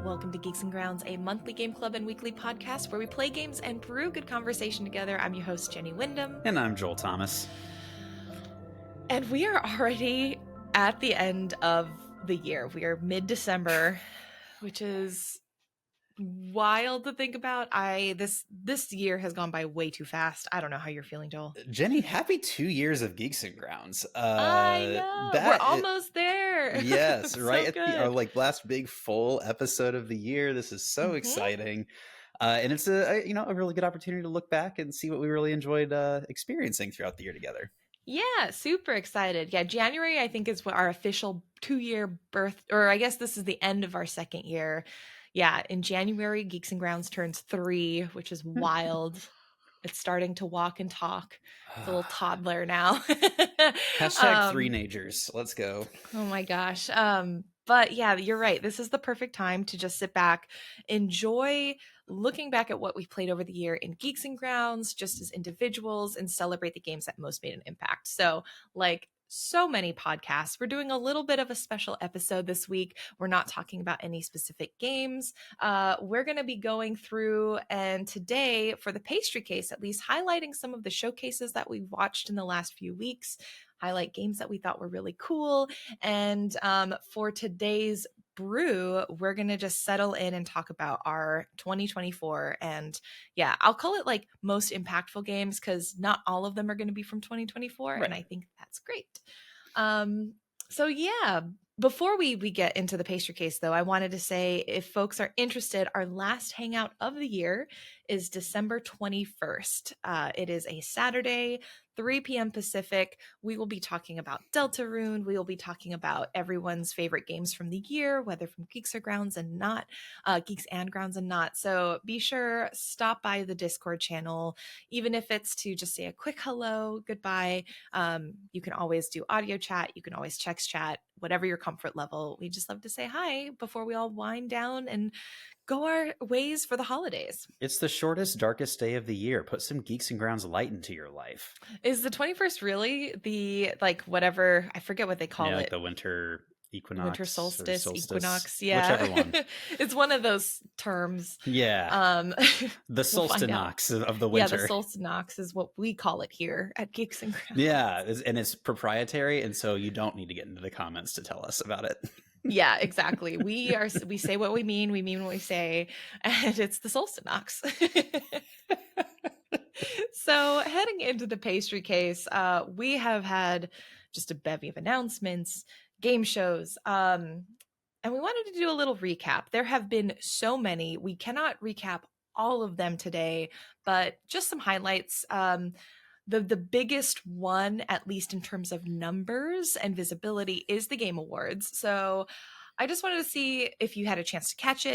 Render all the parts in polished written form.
Welcome to Geeks Grounds, a monthly game club and weekly podcast where we play games and brew good conversation together. I'm your host, Jenny Wyndham. And I'm Joel Thomas. And we are already at the end of the year. We are mid-December, which is wild to think about. This year has gone by way too fast. I don't know how you're feeling, Joel. Jenny, happy 2 years of Geeks and Grounds. I know. We're almost there. Yes, right so at our last big full episode of the year. This is so exciting. And it's a really good opportunity to look back and see what we really enjoyed experiencing throughout the year together. Yeah, super excited. Yeah, January, I think, is what our official 2-year birth, or I guess this is the end of our second year. Yeah, in January, Geeks and Grounds turns 3, which is wild. It's starting to walk and talk. It's a little toddler now. Hashtag 3nagers. Let's go. Oh my gosh. But yeah, you're right. This is the perfect time to just sit back, enjoy looking back at what we played over the year in Geeks and Grounds, just as individuals, and celebrate the games that most made an impact. So, like so many podcasts, we're doing a little bit of a special episode this week. We're not talking about any specific games. We're going to be going through, and today, for the pastry case, at least highlighting some of the showcases that we've watched in the last few weeks, highlight games that we thought were really cool. And for today's brew, we're going to just settle in and talk about our 2024. And yeah, I'll call it like most impactful games because not all of them are going to be from 2024. Right. And I think that's great. So yeah, before we get into the pastry case, though, I wanted to say, if folks are interested, our last hangout of the year is December 21st. It is a Saturday, 3 p.m. Pacific. We will be talking about Deltarune. We will be talking about everyone's favorite games from the year, whether from Geeks and Grounds and not. So be sure, stop by the Discord channel, even if it's to just say a quick hello, goodbye. You can always do audio chat. You can always text chat, whatever your comfort level. We just love to say hi before we all wind down and go our ways for the holidays. It's the shortest, darkest day of the year. Put some Geeks and Grounds light into your life. Is the 21st really the, like, whatever, I forget what they call it. Like the winter equinox. Winter solstice, equinox. Yeah. Whichever one. It's one of those terms. Yeah. The solstinox of the winter. Yeah, the solstinox is what we call it here at Geeks and Grounds. Yeah, and it's proprietary, and so you don't need to get into the comments to tell us about it. Yeah, exactly. We say what we mean what we say, and it's the solstinox. So heading into the pastry case, we have had just a bevy of announcements, game shows, and we wanted to do a little recap. There have been so many. We cannot recap all of them today, but just some highlights. The biggest one, at least in terms of numbers and visibility, is the Game Awards. So I just wanted to see if you had a chance to catch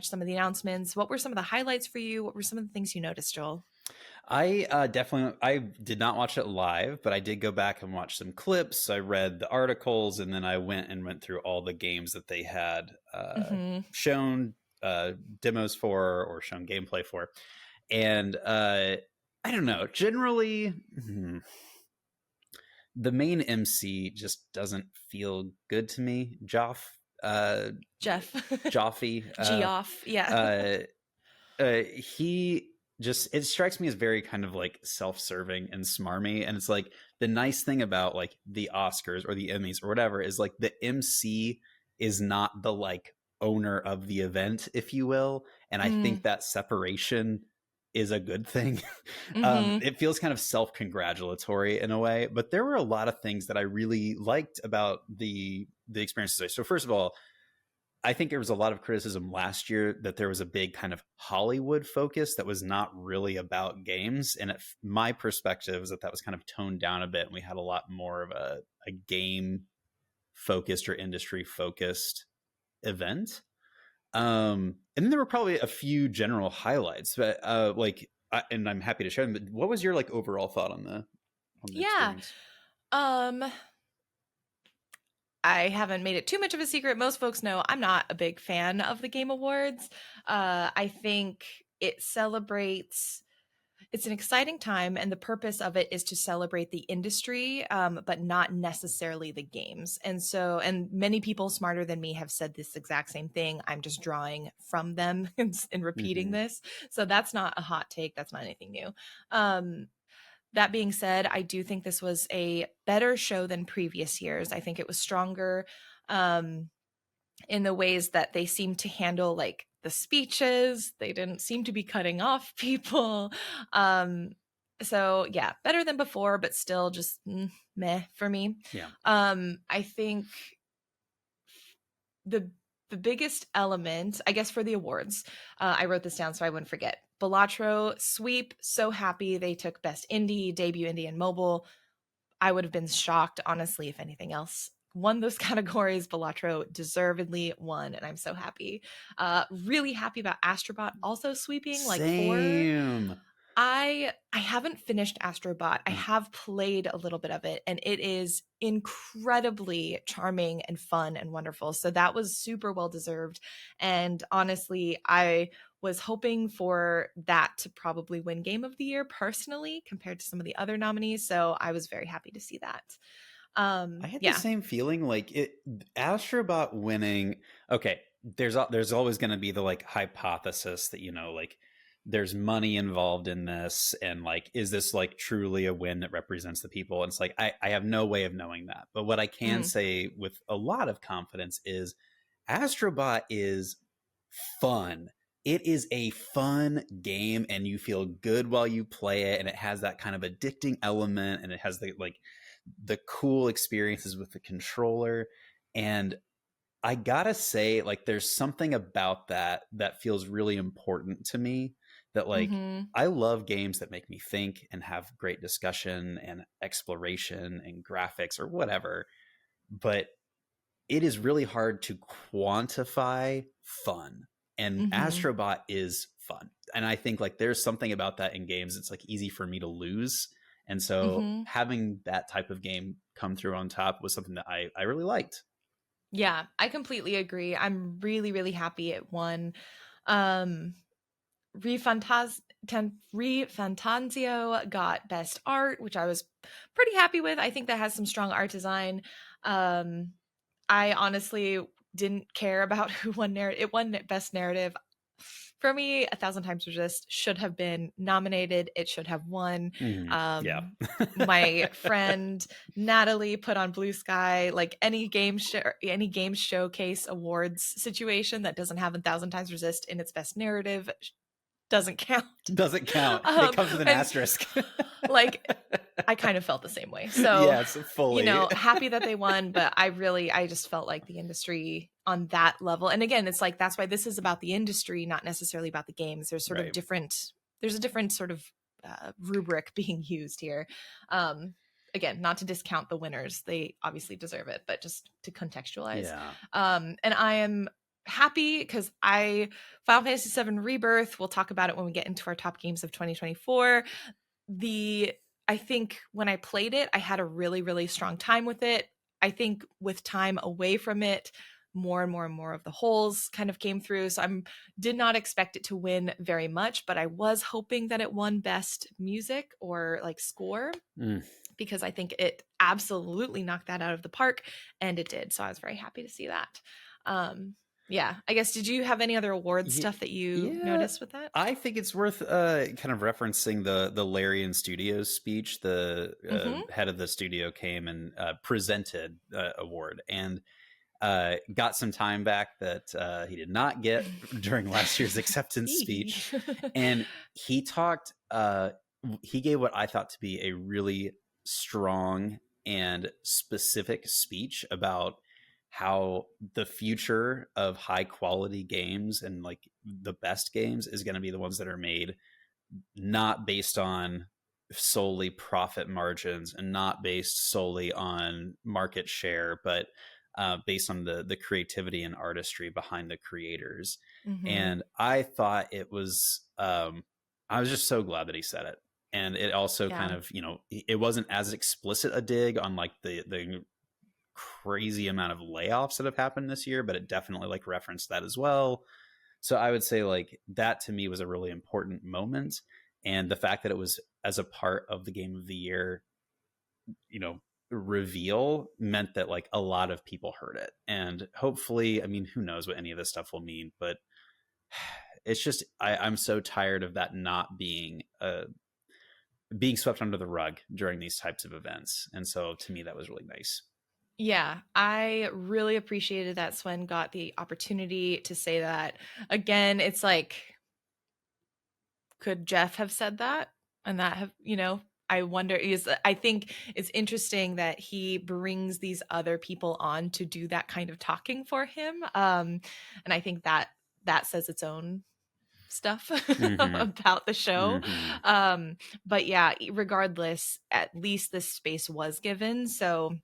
some of the announcements. What were some of the highlights for you? What were some of the things you noticed, Joel? I did not watch it live, but I did go back and watch some clips. I read the articles, and then I went through all the games that they had shown demos for or shown gameplay for. And I don't know. Generally, the main MC just doesn't feel good to me. Jeff. Joffy. Geoff. Yeah. He just, it strikes me as very kind of like self-serving and smarmy. And it's like the nice thing about like the Oscars or the Emmys or whatever is like the MC is not the like owner of the event, if you will. And I think that separation is a good thing. It feels kind of self-congratulatory in a way, but there were a lot of things that I really liked about the experiences. So first of all, I think there was a lot of criticism last year that there was a big kind of Hollywood focus that was not really about games. And my perspective is that was kind of toned down a bit. And we had a lot more of a game focused or industry focused event. And then there were probably a few general highlights, but and I'm happy to share them. But what was your like overall thought on the experience? I haven't made it too much of a secret. Most folks know I'm not a big fan of the Game Awards. I think it celebrates it's an exciting time, and the purpose of it is to celebrate the industry, but not necessarily the games. And so, and many people smarter than me have said this exact same thing. I'm just drawing from them and repeating Hmm. this. So that's not a hot take. That's not anything new. Um, that being said, I do think this was a better show than previous years. I think it was stronger. Um, in the ways that they seem to handle like the speeches. They didn't seem to be cutting off people. Um, so yeah, better than before, but still just meh for me. Yeah. I think the the biggest element, I guess, for the awards, I wrote this down so I wouldn't forget. Balatro sweep, so happy they took best indie, debut indie, and mobile. I would have been shocked, honestly, if anything else won those categories. Balatro deservedly won, and I'm so happy. Really happy about Astrobot also sweeping like four. Same. I haven't finished Astrobot. I Mm. have played a little bit of it, and it is incredibly charming and fun and wonderful. So that was super well deserved. And honestly, I was hoping for that to probably win Game of the Year personally compared to some of the other nominees. So I was very happy to see that. I had the Yeah. same feeling, like it Astrobot winning. Okay, there's always going to be the like hypothesis that, like there's money involved in this, and like, is this like truly a win that represents the people? And it's like, I have no way of knowing that, but what I can Mm, say with a lot of confidence is Astrobot is fun. It is a fun game, and you feel good while you play it, and it has that kind of addicting element, and it has the cool experiences with the controller. And I gotta say, like, there's something about that feels really important to me, that like, mm-hmm. I love games that make me think and have great discussion and exploration and graphics or whatever, but it is really hard to quantify fun. And Mm-hmm. Astrobot is fun. And I think like there's something about that in games. It's like easy for me to lose. And so Mm-hmm. having that type of game come through on top was something that I really liked. Yeah, I completely agree. I'm really, really happy it won. Um, Refantanzio got best art, which I was pretty happy with. I think that has some strong art design. Um, I honestly didn't care about who won narrative. It won best narrative. For me, A Thousand Times Resist should have been nominated. It should have won. Yeah. My friend Natalie put on Blue Sky like any game showcase awards situation that doesn't have A Thousand Times Resist in its best narrative doesn't count. Doesn't count. It comes with an And asterisk. like I kind of felt the same way. So, Yes, fully. happy that they won, but I just felt like the industry on that level. And again, it's like that's why this is about the industry, not necessarily about the games. Right. There's a different sort of rubric being used here. Um, again, not to discount the winners. They obviously deserve it, but just to contextualize. Yeah. And I am happy because Final Fantasy VII Rebirth, we'll talk about it when we get into our top games of 2024. I think when I played it, I had a really, really strong time with it. I think with time away from it, more and more and more of the holes kind of came through. So did not expect it to win very much, but I was hoping that it won best music or like score, Mm. because I think it absolutely knocked that out of the park, and it did. So I was very happy to see that. Yeah, I guess, did you have any other award stuff that you Yeah, noticed with that? I think it's worth kind of referencing the Larian Studios speech. The Mm-hmm. head of the studio came and presented award, and got some time back that he did not get during last year's acceptance speech. And he talked. He gave what I thought to be a really strong and specific speech about how the future of high quality games and like the best games is going to be the ones that are made not based on solely profit margins and not based solely on market share, but based on the creativity and artistry behind the creators. Mm-hmm. And I thought it was, I was just so glad that he said it. And it also Yeah. kind of, it wasn't as explicit a dig on like the crazy amount of layoffs that have happened this year, but it definitely like referenced that as well. So I would say like that to me was a really important moment. And the fact that it was as a part of the game of the year, you know, reveal meant that like a lot of people heard it. And hopefully, I mean, who knows what any of this stuff will mean, but it's just I'm so tired of that not being swept under the rug during these types of events. And so to me, that was really nice. Yeah, I really appreciated that Swen got the opportunity to say that. Again, it's like, could Jeff have said that? And that have, I wonder is I think it's interesting that he brings these other people on to do that kind of talking for him. And I think that says its own stuff Mm-hmm. about the show. Mm-hmm. Um, but yeah, regardless, at least this space was given. So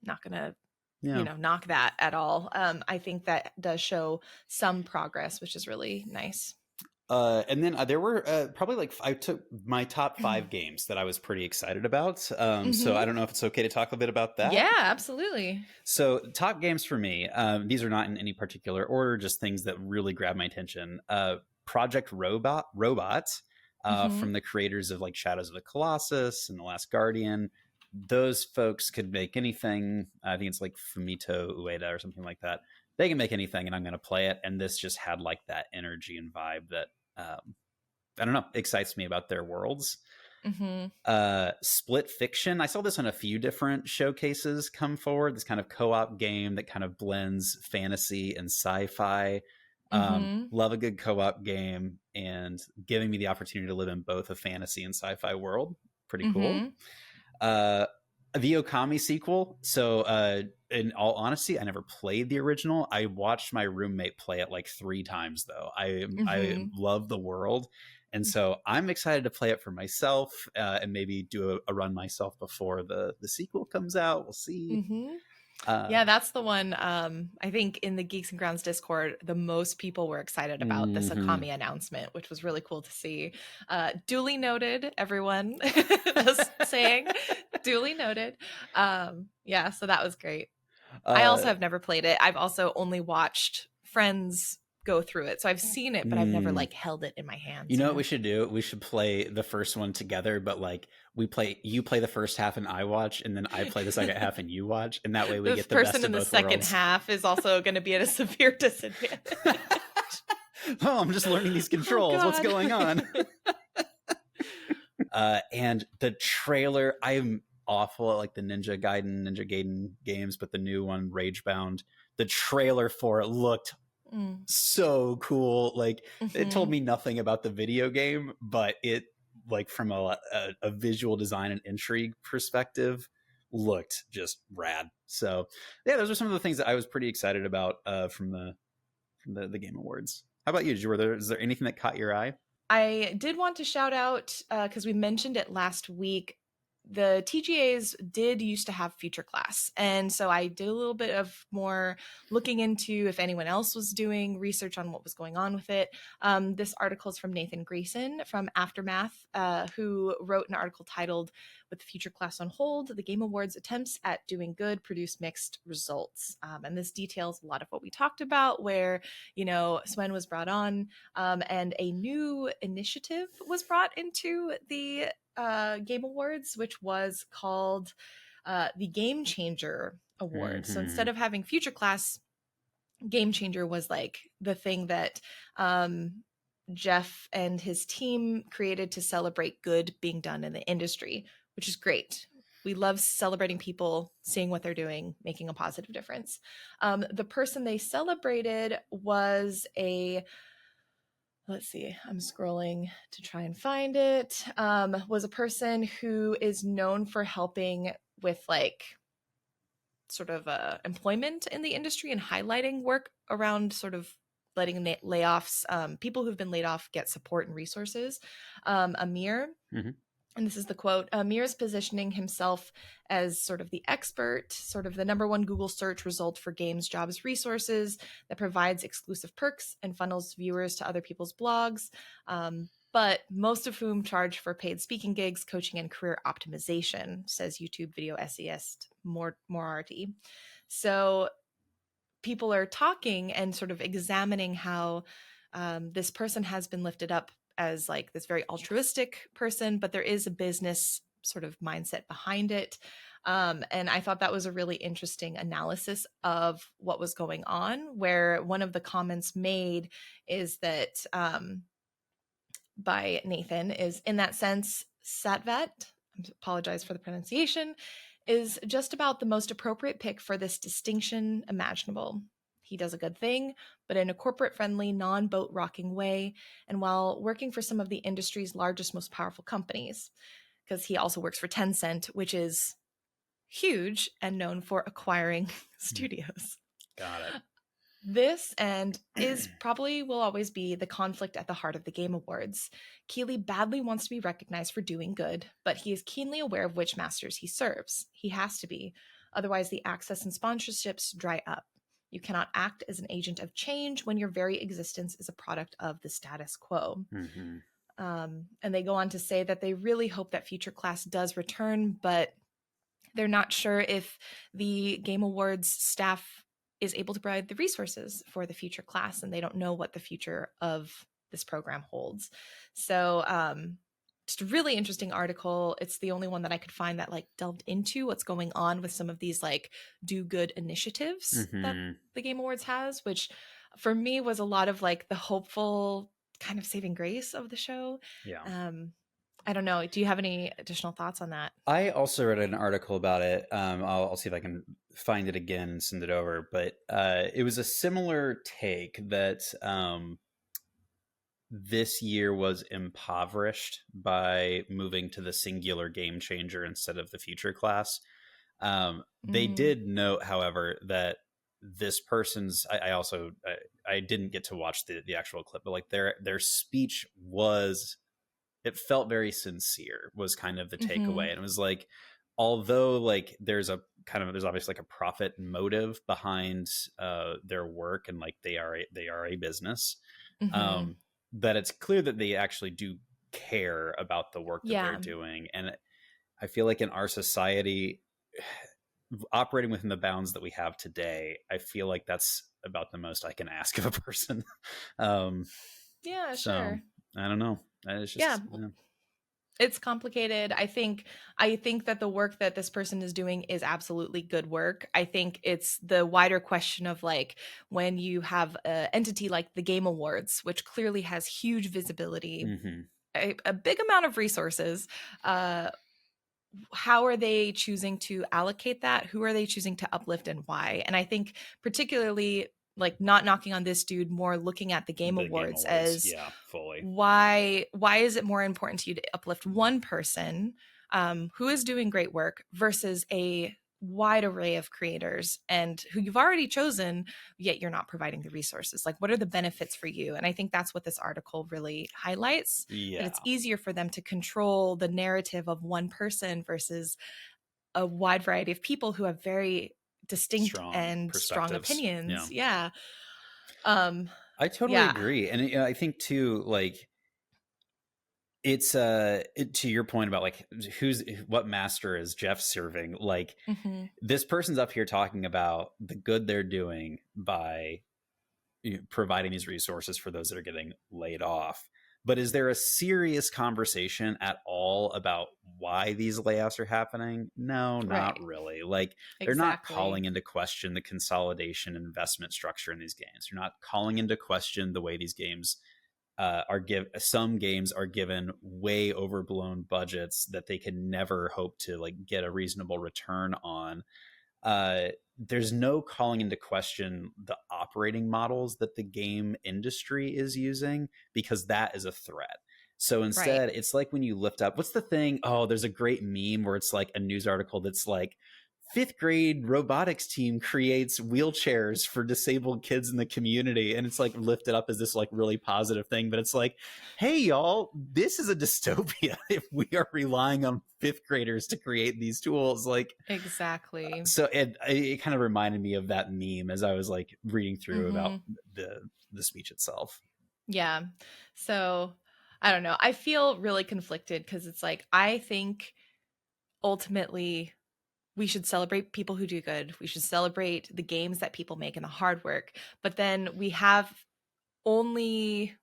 not gonna Yeah. knock that at all. I think that does show some progress, which is really nice. And then there were probably like I took my top 5 games that I was pretty excited about. So I Mm-hmm. don't know if it's okay to talk a bit about that. Yeah, absolutely. So top games for me, these are not in any particular order, just things that really grab my attention. Project Robot, Mm-hmm. from the creators of like Shadows of the Colossus and The Last Guardian. Those folks could make anything. I think it's like Fumito Ueda or something like that. They can make anything, and I'm going to play it. And this just had like that energy and vibe that I don't know, excites me about their worlds. Mm-hmm. Split Fiction, I saw this on a few different showcases come forward, this kind of co-op game that kind of blends fantasy and sci-fi. Mm-hmm. Love a good co-op game, and giving me the opportunity to live in both a fantasy and sci-fi world, pretty cool. Mm-hmm. uh the Okami sequel. So in all honesty, I never played the original. I watched my roommate play it like 3 times though. I Mm-hmm. love the world, and so I'm excited to play it for myself, and maybe do a run myself before the sequel comes out. We'll see. Mm-hmm. uh Yeah, that's the one. I think in the Geeks and Grounds Discord, the most people were excited about this mhm. Akami announcement, which was really cool to see. Duly noted, everyone. Just saying, duly noted. Yeah, so that was great. I also uh have never played it. I've also only watched friends go through it. So I've seen it, but I've never mm. like held it in my You hands, know what we should do? We should play the first one together, but like you play the first half and I watch, and then I play the second half and you watch, and that way we The get the best person of in the both second worlds. half is also going to be at a severe disadvantage. Oh, I'm just learning these Oh controls. What's God. going on? And the trailer, I'm awful at like the Ninja Gaiden games, but the new one, Ragebound, the trailer for it looked Mm, so cool. Like it told mhm, me nothing about the video game, but it like from a visual design and intrigue perspective looked just rad. So yeah, those are some of the things that I was pretty excited about from the Game Awards. How about you? Is there anything that caught your eye? I did want to shout out because we mentioned it last week. The TGAs did used to have future class. And so I did a little bit of more looking into if anyone else was doing research on what was going on with it. This article is from Nathan Grayson from Aftermath, who wrote an article titled "With the Future Class on Hold, the Game Awards attempts at doing good produce mixed results." And this details a lot of what we talked about, where, Swen was brought on, and a new initiative was brought into the Game Awards, which was called the Game Changer Award. So Mm-hmm. instead of having Future Class, Game Changer was like the thing that Jeff and his team created to celebrate good being done in the industry, which is great. We love celebrating people, seeing what they're doing, making a positive difference. The person they celebrated was a, let's see, I'm scrolling to try and find it, was a person who is known for helping with like sort of employment in the industry and highlighting work around sort of letting layoffs, people who've been laid off get support and resources. Amir, Mm-hmm. and this is the quote, Amir is positioning himself as sort of the expert, sort of the number one Google search result for games, jobs, resources that provides exclusive perks and funnels viewers to other people's blogs, but most of whom charge for paid speaking gigs, coaching, and career optimization, says YouTube video essayist Morarty. So people are talking and sort of examining how this person has been lifted up as like this very altruistic person, but there is a business sort of mindset behind it. And I thought that was a really interesting analysis of what was going on, where one of the comments made is that by Nathan is, in that sense, Satvet, I apologize for the pronunciation, is just about the most appropriate pick for this distinction imaginable. He does a good thing, but in a corporate friendly, non boat rocking way, and while working for some of the industry's largest, most powerful companies, because he also works for Tencent, which is huge and known for acquiring studios. Got it. This and is probably will always be the conflict at the heart of the Game Awards. Keeley badly wants to be recognized for doing good, but he is keenly aware of which masters he serves. He has to be. Otherwise, the access and sponsorships dry up. You cannot act as an agent of change when your very existence is a product of the status quo. Mm-hmm. And they go on to say that they really hope that Future Class does return, but they're not sure if the Game Awards staff is able to provide the resources for the Future Class, and they don't know what the future of this program holds. So just a really interesting article. It's the only one that I could find that like delved into what's going on with some of these like do good initiatives that the Game Awards has, which for me was a lot of like the hopeful kind of saving grace of the show. Yeah. I don't know. Do you have any additional thoughts on that? I also read an article about it. I'll see if I can find it again and send it over. But it was a similar take that this year was impoverished by moving to the singular game changer instead of the future class. They did note, however, that this person's I didn't get to watch the actual clip, but like their speech was, it felt very sincere, was kind of the takeaway. And it was like, although like there's obviously like a profit motive behind their work, and like they are a business, that it's clear that they actually do care about the work that they're doing. And I feel like in our society, operating within the bounds that we have today, I feel like that's about the most I can ask of a person. Yeah, so sure. I don't know. It's just, Yeah. It's complicated. I think that the work that this person is doing is absolutely good work. I think it's the wider question of like when you have an entity like the Game Awards, which clearly has huge visibility, a big amount of resources. How are they choosing to allocate that? Who are they choosing to uplift and why? And I think particularly like not knocking on this dude, more looking at the Game Awards as fully. Why is it more important to you to uplift one person who is doing great work versus a wide array of creators and who you've already chosen, yet you're not providing the resources? Like, what are the benefits for you? And I think that's what this article really highlights, that it's easier for them to control the narrative of one person versus a wide variety of people who have very distinct and strong opinions. Yeah. I totally agree. And I think too, like, it's to your point about like what master is Jeff serving, like this person's up here talking about the good they're doing by providing these resources for those that are getting laid off. But is there a serious conversation at all about why these layoffs are happening? No, not really. Like they're not calling into question the consolidation and investment structure in these games. They're not calling into question the way these games some games are given way overblown budgets that they can never hope to like get a reasonable return on. There's no calling into question the operating models that the game industry is using, because that is a threat. So instead, it's like when you lift up, what's the thing? Oh, there's a great meme where it's like a news article that's like, 5th grade robotics team creates wheelchairs for disabled kids in the community. And it's like lifted up as this like really positive thing. But it's like, hey, y'all, this is a dystopia if we are relying on 5th graders to create these tools. Like, exactly. So it kind of reminded me of that meme as I was like reading through about the speech itself. Yeah. So I don't know. I feel really conflicted because it's like, I think ultimately we should celebrate people who do good. We should celebrate the games that people make and the hard work. But then we have only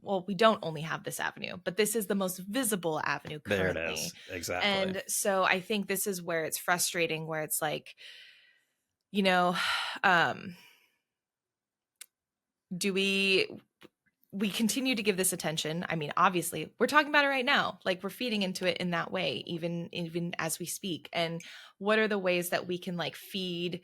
well, we don't only have this avenue, but this is the most visible avenue There it currently. is. Exactly. And so I think this is where it's frustrating, where it's like, you know, um, do we continue to give this attention? I mean, obviously, we're talking about it right now. Like we're feeding into it in that way, even as we speak. And what are the ways that we can like feed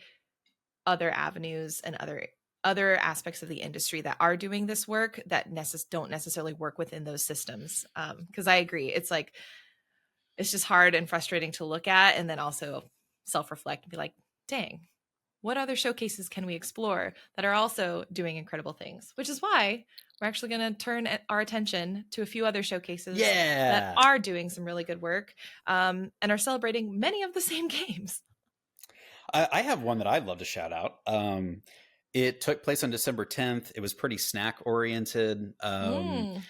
other avenues and other aspects of the industry that are doing this work that don't necessarily work within those systems? Because I agree, it's like it's just hard and frustrating to look at, and then also self-reflect and be like, dang, what other showcases can we explore that are also doing incredible things? Which is why we're actually going to turn our attention to a few other showcases that Yeah. are doing some really good work, and are celebrating many of the same games. I have one that I'd love to shout out. It took place on December 10th. It was pretty snack oriented. Mm.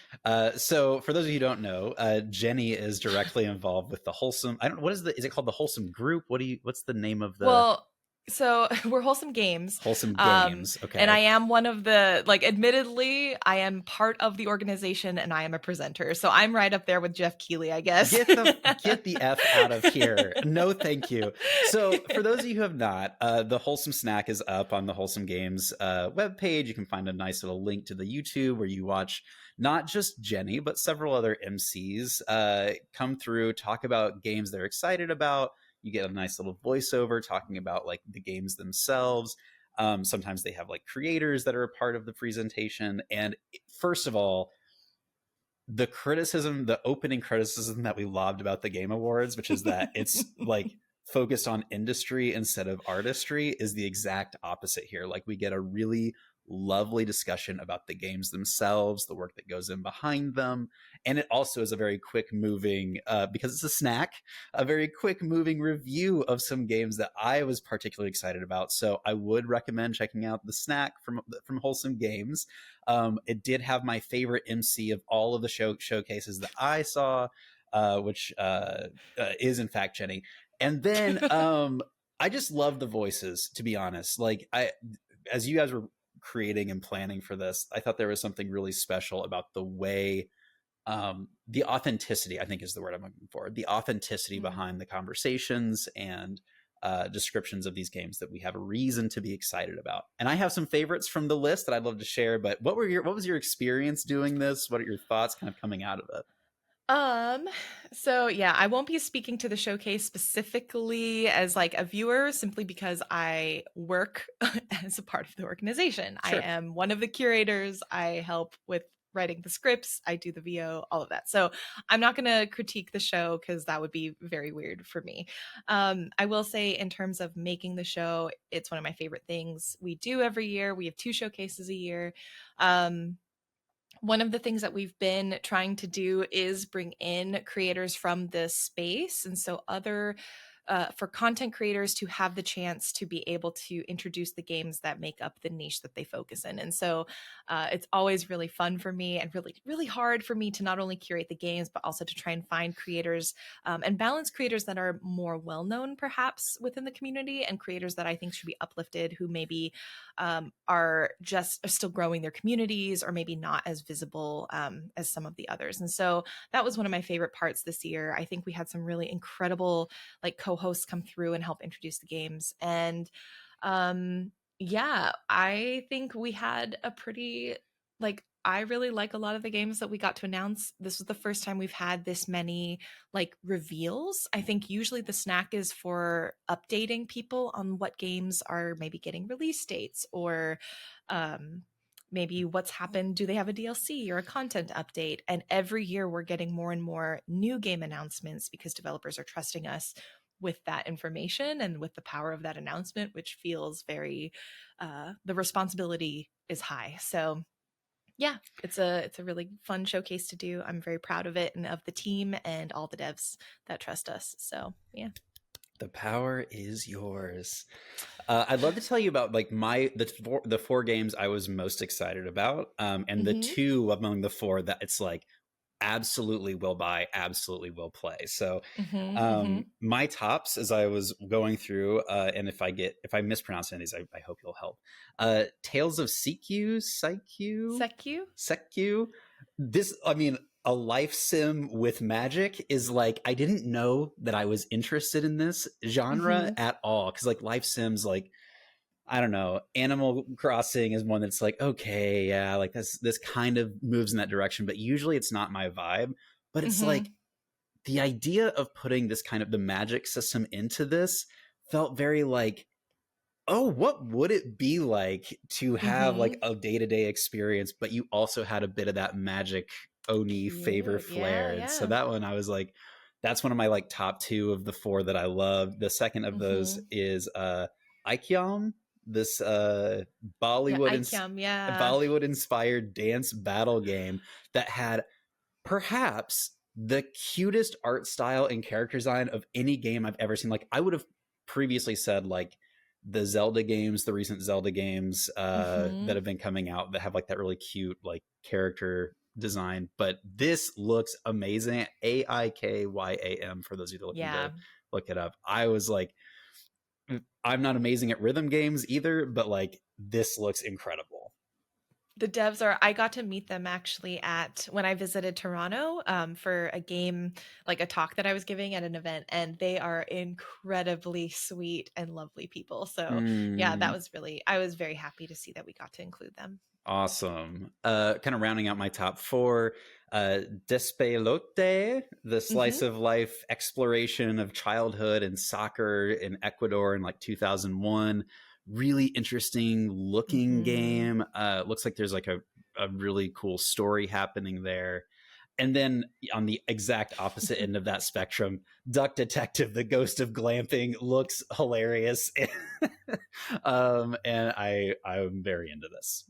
So for those of you who don't know, Jenny is directly involved with the Wholesome. I don't. What is it called? The Wholesome Group? What's the name of the Well, so we're Wholesome Games. Wholesome Games? And I Okay. am one of the, like, admittedly, I am part of the organization and I am a presenter. So I'm right up there with Jeff Keighley, I guess. Get the F out of here. No, thank you. So for those of you who have not, the Wholesome Snack is up on the Wholesome Games webpage. You can find a nice little link to the YouTube where you watch not just Jenny, but several other MCs come through, talk about games they're excited about. You get a nice little voiceover talking about like the games themselves. Sometimes they have like creators that are a part of the presentation. And first of all, the opening criticism that we lobbed about the Game Awards, which is that it's like focused on industry instead of artistry, is the exact opposite here. Like we get a really lovely discussion about the games themselves, the work that goes in behind them. And it also is a very quick moving, because it's a snack, a very quick moving review of some games that I was particularly excited about. So I would recommend checking out the snack from Wholesome Games. It did have my favorite MC of all of the showcases that I saw, which is in fact Jenny. And then I just love the voices, to be honest. Like as you guys were creating and planning for this, I thought there was something really special about the way, the authenticity, I think is the word I'm looking for, the authenticity Mm. behind the conversations and descriptions of these games that we have a reason to be excited about. And I have some favorites from the list that I'd love to share. But what was your experience doing this? What are your thoughts kind of coming out of it? Um, so yeah, I won't be speaking to the showcase specifically as like a viewer simply because I work as a part of the organization. I Sure. am one of the curators. I help with writing the scripts, I do the VO, all of that. So I'm not going to critique the show because that would be very weird for me. I will say, in terms of making the show, it's one of my favorite things we do every year. We have 2 showcases a year. One of the things that we've been trying to do is bring in creators from this space. And so for content creators to have the chance to be able to introduce the games that make up the niche that they focus in. And so it's always really fun for me and really, really hard for me to not only curate the games, but also to try and find creators and balance creators that are more well-known perhaps within the community and creators that I think should be uplifted who maybe are still growing their communities or maybe not as visible as some of the others. And so that was one of my favorite parts this year. I think we had some really incredible like co-hosts come through and help introduce the games. And yeah, I think we had a pretty like I really like a lot of the games that we got to announce. This was the first time we've had this many like reveals. I think usually the snack is for updating people on what games are maybe getting release dates or um maybe what's happened. Do they have a DLC or a content update? And every year we're getting more and more new game announcements because developers are trusting us with that information and with the power of that announcement, which feels very the responsibility is high. So yeah, it's a really fun showcase to do. I'm very proud of it and of the team and all the devs that trust us. So yeah. The power is yours. I'd love to tell you about like the four games I was most excited about, and the Mm-hmm. two among the four that it's like absolutely will buy, absolutely will play. So Mm-hmm. Mm-hmm. my tops as I was going through, and if I mispronounce any of these, I hope you'll help. Tales of Seku, Secu? Seku. this, I mean, a life sim with magic is like, I didn't know that I was interested in this genre Hmm. at all. Cause like life sims, like, I don't know, Animal Crossing is one that's like, okay, yeah, like this kind of moves in that direction, but usually it's not my vibe. But it's like Hmm. the idea of putting this kind of the magic system into this felt very like, oh, what would it be like to have like Hmm. a day-to-day experience, but you also had a bit of that magic Oni favor Cute. Yeah, flair. And so yeah. that one I was like, that's one of my like top two of the four that I love. The second of those Hmm. is Aikyom, this Yeah, Bollywood Icam, yeah. Bollywood inspired dance battle game that had perhaps the cutest art style and character design of any game I've ever seen. Like I would have previously said like the Zelda games, the recent Zelda games that Hmm. have been coming out that have like that really cute like character design. But this looks amazing. AIKYAM for those of you looking Yeah. to look it up. I was like, I'm not amazing at rhythm games either, but like this looks incredible. The devs are, I got to meet them actually at when I visited Toronto for a game, like a talk that I was giving at an event, and they are incredibly sweet and lovely people. So yeah, that Mm. was really, I was very happy to see that we got to include them. Awesome. Kind of rounding out my top four, Despelote, the slice Hmm. of life exploration of childhood and soccer in Ecuador in like 2001. Really interesting looking Hmm. game. Looks like there's like a really cool story happening there. And then on the exact opposite end of that spectrum, Duck Detective, the Ghost of Glamping, looks hilarious. And I'm very into this.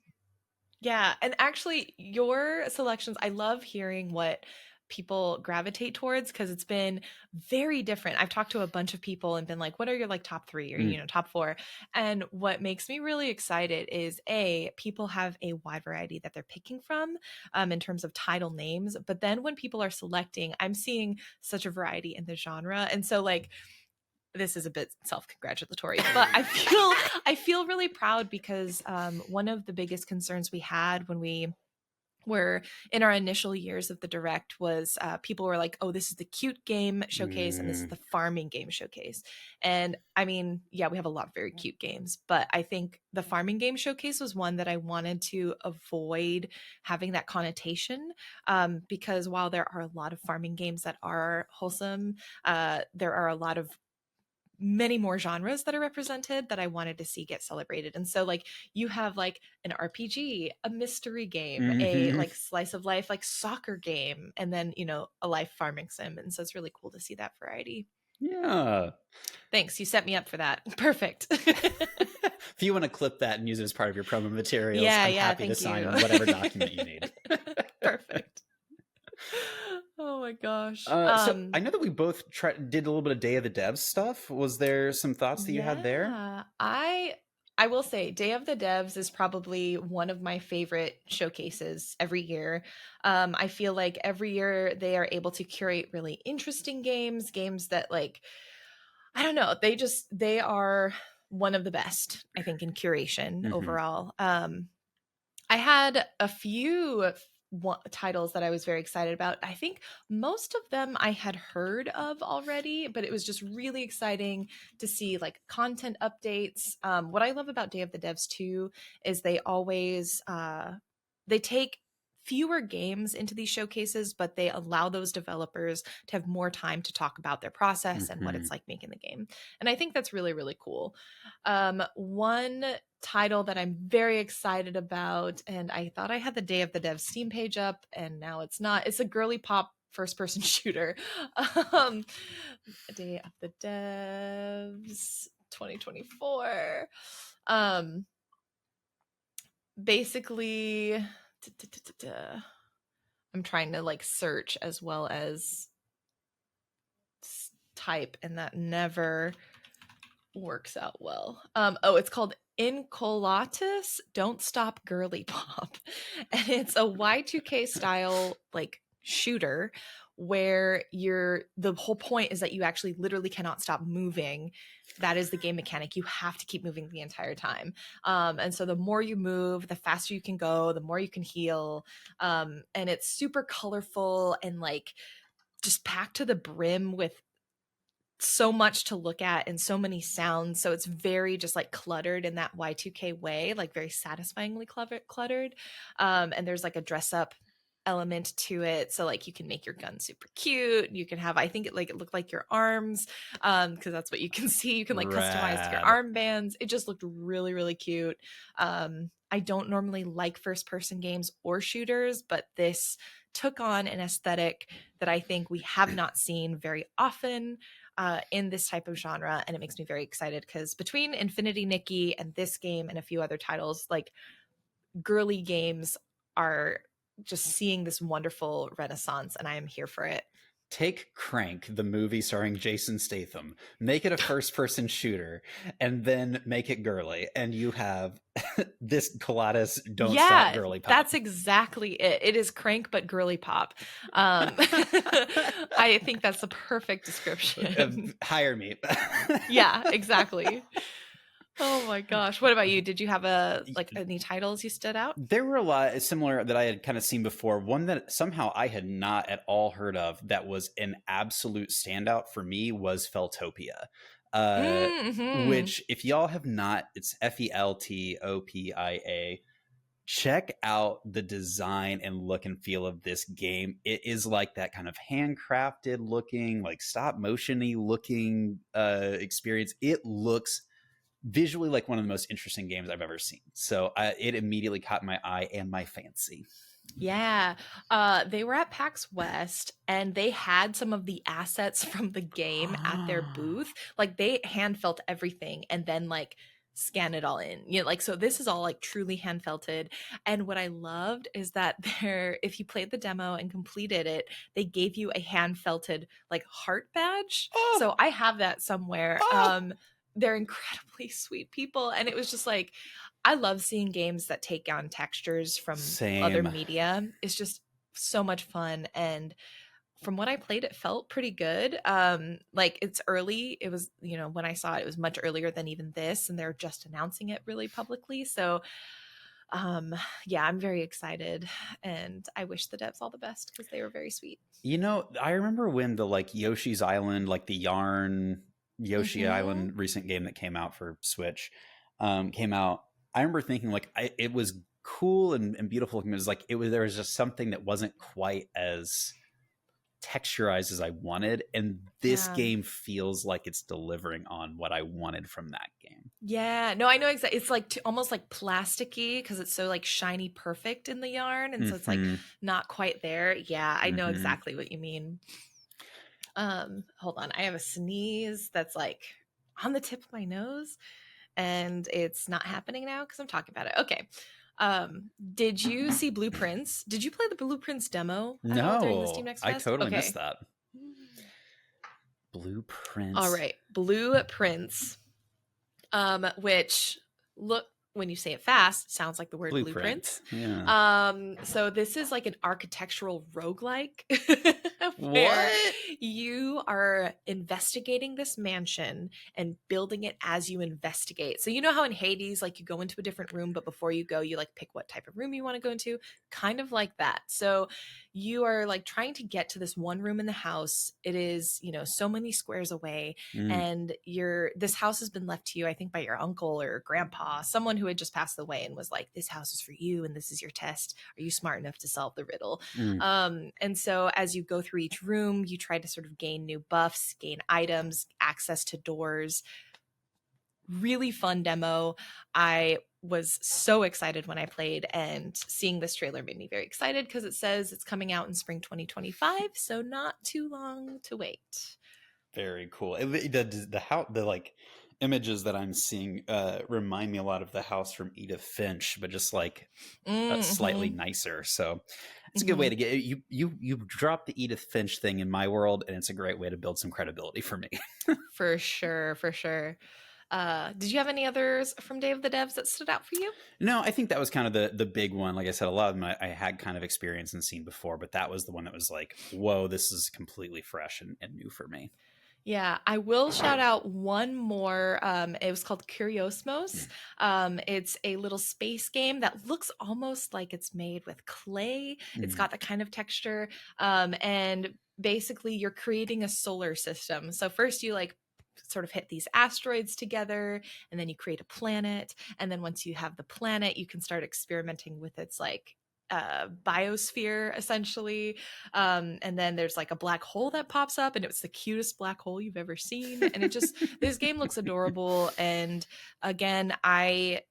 Yeah, and actually your selections, I love hearing what people gravitate towards because it's been very different. I've talked to a bunch of people and been like, what are your like top 3 or Mm. top 4? And what makes me really excited is A, people have a wide variety that they're picking from in terms of title names, but then when people are selecting, I'm seeing such a variety in the genre. And so like this is a bit self-congratulatory, but I feel really proud because one of the biggest concerns we had when we were in our initial years of the direct was people were like, oh, this is the cute game showcase and this is Mm. the farming game showcase. And I mean, yeah, we have a lot of very cute games, but I think the farming game showcase was one that I wanted to avoid having that connotation, because while there are a lot of farming games that are wholesome, there are a lot of many more genres that are represented that I wanted to see get celebrated. And so like you have like an RPG, a mystery game, a Hmm. like slice of life like soccer game, and then, a life farming sim. And so it's really cool to see that variety. Yeah. Thanks. You set me up for that. Perfect. If you want to clip that and use it as part of your promo materials, Yeah, I'm yeah, happy to thank you. sign whatever document you need. Perfect. Oh my gosh. So I know that we both did a little bit of Day of the Devs stuff. Was there some thoughts that you had there? Yeah, I will say Day of the Devs is probably one of my favorite showcases every year. I feel like every year they are able to curate really interesting games, games that like I don't know, they are one of the best, I think, in curation Hmm. overall. I had a few titles that I was very excited about. I think most of them I had heard of already, but it was just really exciting to see like content updates. What I love about Day of the Devs too is they always they take fewer games into these showcases, but they allow those developers to have more time to talk about their process and what Hmm. it's like making the game. And I think that's really, really cool. One title that I'm very excited about, and I thought I had the Day of the Dev Steam page up, and now it's not. It's a girly pop first person shooter. Um, Day of the Devs 2024. Um, basically, I'm trying to like search as well as type, and that never works out well. Oh, it's called Incolatus Don't Stop Girly Pop. And it's a Y2K style like shooter where the whole point is that you actually literally cannot stop moving that is the game mechanic. You have to keep moving the entire time. And so the more you move, the faster you can go, the more you can heal. And it's super colorful and like just packed to the brim with so much to look at and so many sounds. So it's very just like cluttered in that Y2K way, like very satisfyingly cluttered. And there's like a dress up element to it, so like you can make your gun super cute. You can have, I think it looked like your arms, because that's what you can see. You can like customize your Rad. armbands. It just looked really, really cute. I don't normally like first person games or shooters, but this took on an aesthetic that I think we have not seen very often in this type of genre, and it makes me very excited because between Infinity Nikki and this game and a few other titles, like girly games are just seeing this wonderful renaissance, and I am here for it. Take Crank, the movie starring Jason Statham, make it a first-person shooter, and then make it girly, and you have this Coladas Don't Stop Girly Pop. That's exactly it. It is Crank but girly pop. I think that's the perfect description. Hire me. Yeah, exactly. Oh my gosh. What about you? Did you have any titles you stood out? There were a lot similar that I had kind of seen before. One that somehow I had not at all heard of that was an absolute standout for me was Feltopia. Which, if y'all have not, it's Feltopia. Check out the design and look and feel of this game. It is like that kind of handcrafted looking, like stop motion-y looking experience. It looks visually like one of the most interesting games I've ever seen. So it immediately caught my eye and my fancy. Yeah. They were at PAX West and they had some of the assets from the game at their booth. Like they hand felt everything and then like scan it all in. Like so this is all like truly hand felted. And what I loved is that if you played the demo and completed it, they gave you a hand felted like heart badge. So I have that somewhere. They're incredibly sweet people, and it was just like, I love seeing games that take on textures from other media. It's just so much fun, and from what I played, it felt pretty good. Like it's early. It was, when I saw it, it was much earlier than even this, and they're just announcing it really publicly. So yeah, I'm very excited, and I wish the devs all the best because they were very sweet. I remember when the like Yoshi's Island, like the Yarn Yoshi Island recent game that came out for Switch came out. I remember thinking like it was cool and beautiful. It was like there was just something that wasn't quite as texturized as I wanted, and this game feels like it's delivering on what I wanted from that game. Yeah, no, I know exactly. It's like almost like plasticky because it's so like shiny perfect in the yarn, and so it's like not quite there. Yeah, I know exactly what you mean. Hold on, I have a sneeze that's like on the tip of my nose, and it's not happening now because I'm talking about it. Okay. Did you see Blueprints? Did you play the Blueprints demo during the Steam Next Fest? I totally missed that. Blueprints. All right, Blueprints. Which when you say it fast, sounds like the word blueprint. Yeah. So this is like an architectural roguelike where you are investigating this mansion and building it as you investigate. So you know how in Hades, like you go into a different room, but before you go, you like pick what type of room you want to go into, kind of like that. So you are like trying to get to this one room in the house. It is, so many squares away, and this house has been left to you, I think, by your uncle or grandpa, someone who had just passed away, and was like, this house is for you and this is your test. Are you smart enough to solve the riddle? And so as you go through each room, you try to sort of gain new buffs, gain items, access to doors. Really fun demo. I was so excited when I played, and seeing this trailer made me very excited because it says it's coming out in spring 2025, so not too long to wait. Very cool. The like images that I'm seeing remind me a lot of the house from Edith Finch, but just like slightly nicer. So it's a good way to get you drop the Edith Finch thing in my world, and it's a great way to build some credibility for me. For sure. Did you have any others from Day of the Devs that stood out for you? No, I think that was kind of the big one. Like I said, a lot of them I had kind of experienced and seen before, but that was the one that was like, whoa, this is completely fresh and new for me. Yeah, I will shout out one more. It was called Curiosmos. It's a little space game that looks almost like it's made with clay. It's Mm. got that kind of texture. And basically, you're creating a solar system. So, first, you like sort of hit these asteroids together, and then you create a planet. And then, once you have the planet, you can start experimenting with its like biosphere essentially, and then there's like a black hole that pops up, and it's the cutest black hole you've ever seen. And it just, this game looks adorable. And again, I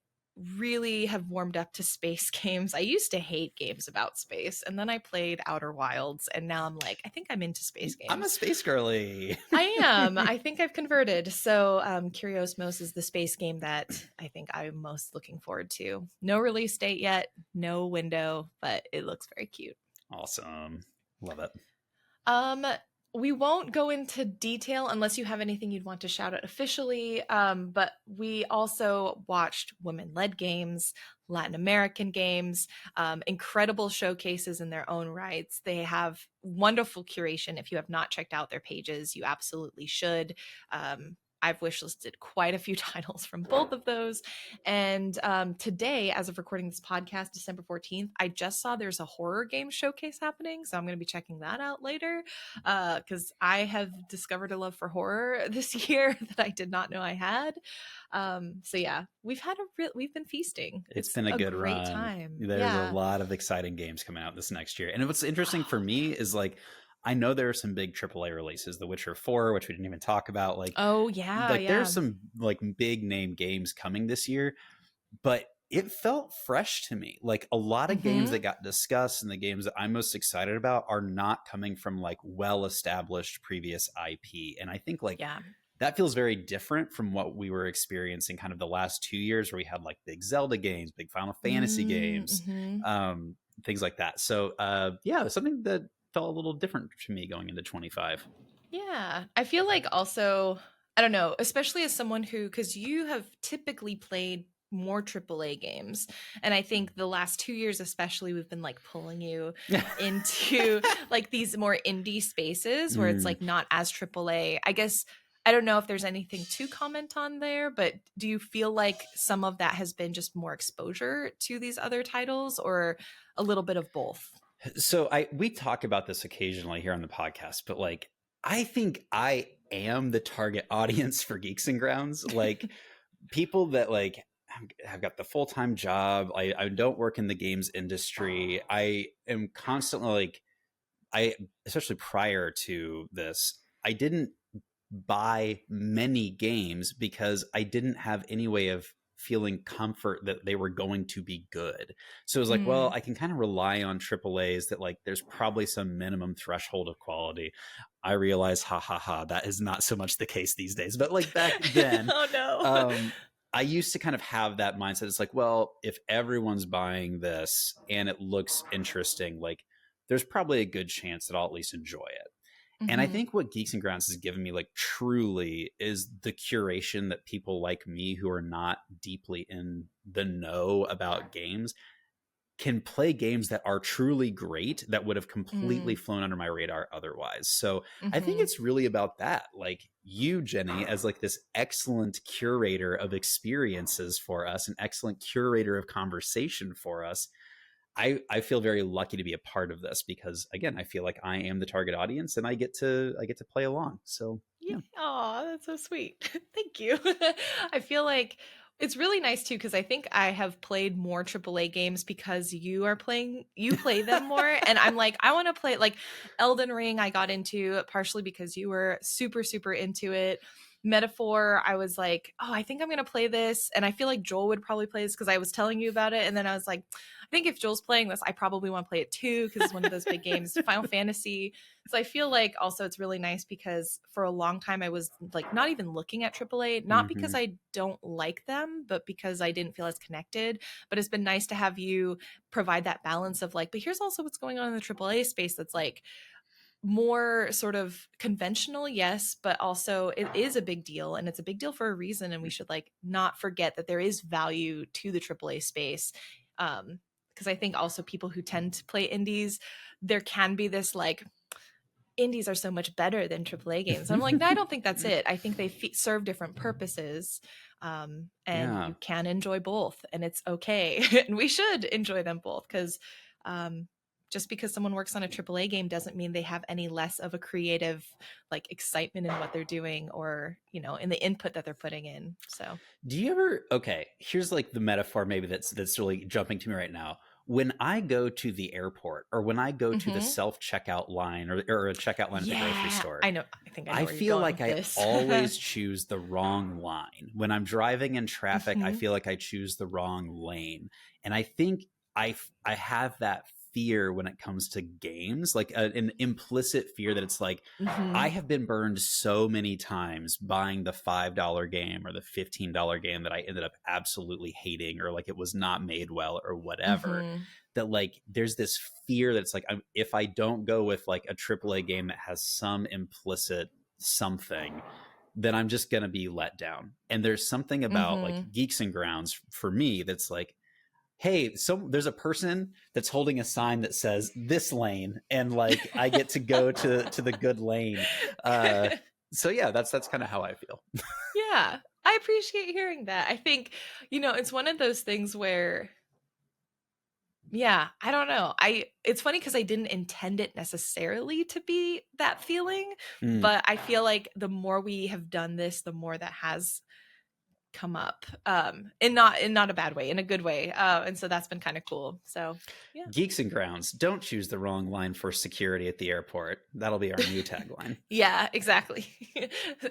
really have warmed up to space games. I used to hate games about space, and then I played Outer Wilds, and now I'm like, I think I'm into space I'm a games. space girly. I am. I think I've converted. So, Curiosmos is the space game that I think I'm most looking forward to. No release date yet, no window, but it looks very cute. Awesome. Love it. Um, we won't go into detail unless you have anything you'd want to shout out officially. But we also watched women-led games, Latin American games, incredible showcases in their own rights. They have wonderful curation. If you have not checked out their pages, you absolutely should. I've wishlisted quite a few titles from both of those. And today, as of recording this podcast, December 14th, I just saw there's a horror game showcase happening. So I'm going to be checking that out later because I have discovered a love for horror this year that I did not know I had. So yeah, we've been feasting. It's It's been a a good great run. time. There's a Yeah. lot of exciting games coming out this next year. And what's interesting for me is like, I know there are some big AAA releases, The Witcher 4, which we didn't even talk about. Oh yeah, Like there's yeah. some like big name games coming this year, but it felt fresh to me. Like a lot of games Mm-hmm. that got discussed and the games that I'm most excited about are not coming from like well established previous IP. And I think like Yeah. that feels very different from what we were experiencing kind of the last 2 years where we had like big Zelda games, big Final Fantasy games, Mm-hmm. things like that. So yeah, something that felt a little different to me going into 25. Yeah. I feel like also, I don't know, especially as someone who, because you have typically played more AAA games. And I think the last 2 years, especially, we've been like pulling you into like these more indie spaces where it's Mm. like not as AAA. I guess I don't know if there's anything to comment on there, but do you feel like some of that has been just more exposure to these other titles or a little bit of both? So we talk about this occasionally here on the podcast, but like I think I am the target audience for Geeks and Grounds. Like people that like have got the full-time job. I don't work in the games industry. I am constantly like I especially prior to this, I didn't buy many games because I didn't have any way of feeling comfort that they were going to be good. So it was like, well, Mm. I can kind of rely on AAAs that like there's probably some minimum threshold of quality. I realize, ha ha ha, that is not so much the case these days. But like back then, Oh no. um, I used to kind of have that mindset. It's like, well, if everyone's buying this and it looks interesting, like there's probably a good chance that I'll at least enjoy it. And I Hmm. think what Geeks and Grounds has given me, like, truly is the curation that people like me who are not deeply in the know about games can play games that are truly great that would have completely Mm. flown under my radar otherwise. So I think Hmm. it's really about that. Like, you, Jenny, as like this excellent curator of experiences for us, an excellent curator of conversation for us, I feel very lucky to be a part of this because again, I feel like I am the target audience and I get to play along. So Yeah. yeah. Oh, that's so sweet. Thank you. I feel like it's really nice too because I think I have played more AAA games because you play them more, and I'm like, I want to play like Elden Ring. I got into partially because you were super super into it. Metaphor, I was like, oh, I think I'm gonna play this, and I feel like Joel would probably play this because I was telling you about it, and then I was like, I think if Joel's playing this, I probably want to play it too because it's one of those big games. Final Fantasy, so I feel like also it's really nice because for a long time I was like not even looking at AAA, not because Hmm. I don't like them, but because I didn't feel as connected. But it's been nice to have you provide that balance of like, but here's also what's going on in the AAA space that's like more sort of conventional, yes, but also it is a big deal and it's a big deal for a reason. And we should like not forget that there is value to the AAA space. Because I think also people who tend to play indies, there can be this like indies are so much better than AAA games. I'm like, no, I don't think that's it. I think they serve different purposes. And Yeah. you can enjoy both, and it's okay. And we should enjoy them both, because um, just because someone works on a AAA game doesn't mean they have any less of a creative like excitement in what they're doing, or in the input that they're putting in. So Do you ever okay, here's like the metaphor maybe that's really jumping to me right now. When I go to the airport or when I go to the mhm. self-checkout line or a checkout line at the grocery Yeah, store, I know. I think I know I where you're feel going like with I this. always choose the wrong line. When I'm driving in traffic, I Mhm. feel like I choose the wrong lane. And I think I have that fear when it comes to games, like an implicit fear that it's like I Mhm. have been burned so many times buying the $5 game or the $15 game that I ended up absolutely hating, or like it was not made well or whatever, Mhm. that like there's this fear that it's like if I don't go with like a AAA game that has some implicit something, then I'm just going to be let down. And there's something about like Mhm. Geeks and Grounds for me that's like, hey, so there's a person that's holding a sign that says this lane, and like I get to go to the good lane. So yeah, that's kind of how I feel. Yeah, I appreciate hearing that. I think, it's one of those things where, yeah, I don't know. It's funny because I didn't intend it necessarily to be that feeling, Mm. but I feel like the more we have done this, the more that has come up. In not a bad way, in a good way. And so that's been kind of cool. So, yeah. Geeks and Grounds, don't choose the wrong line for security at the airport. That'll be our new tagline. Yeah, exactly.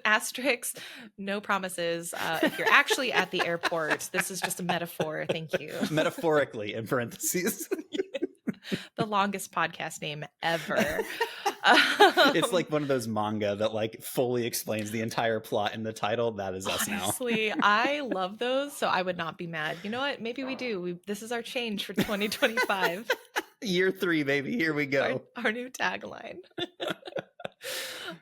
Asterisks, no promises. If you're actually at the airport, this is just a metaphor. Thank you. Metaphorically, in parentheses. The longest podcast name ever. It's Um, like one of those manga that like fully explains the entire plot in the title. That is us now. Honestly, I love those, so I would not be mad. You know what? Maybe we do. This is our change for 2025. Year 3, baby. Here we Our go. our new tagline.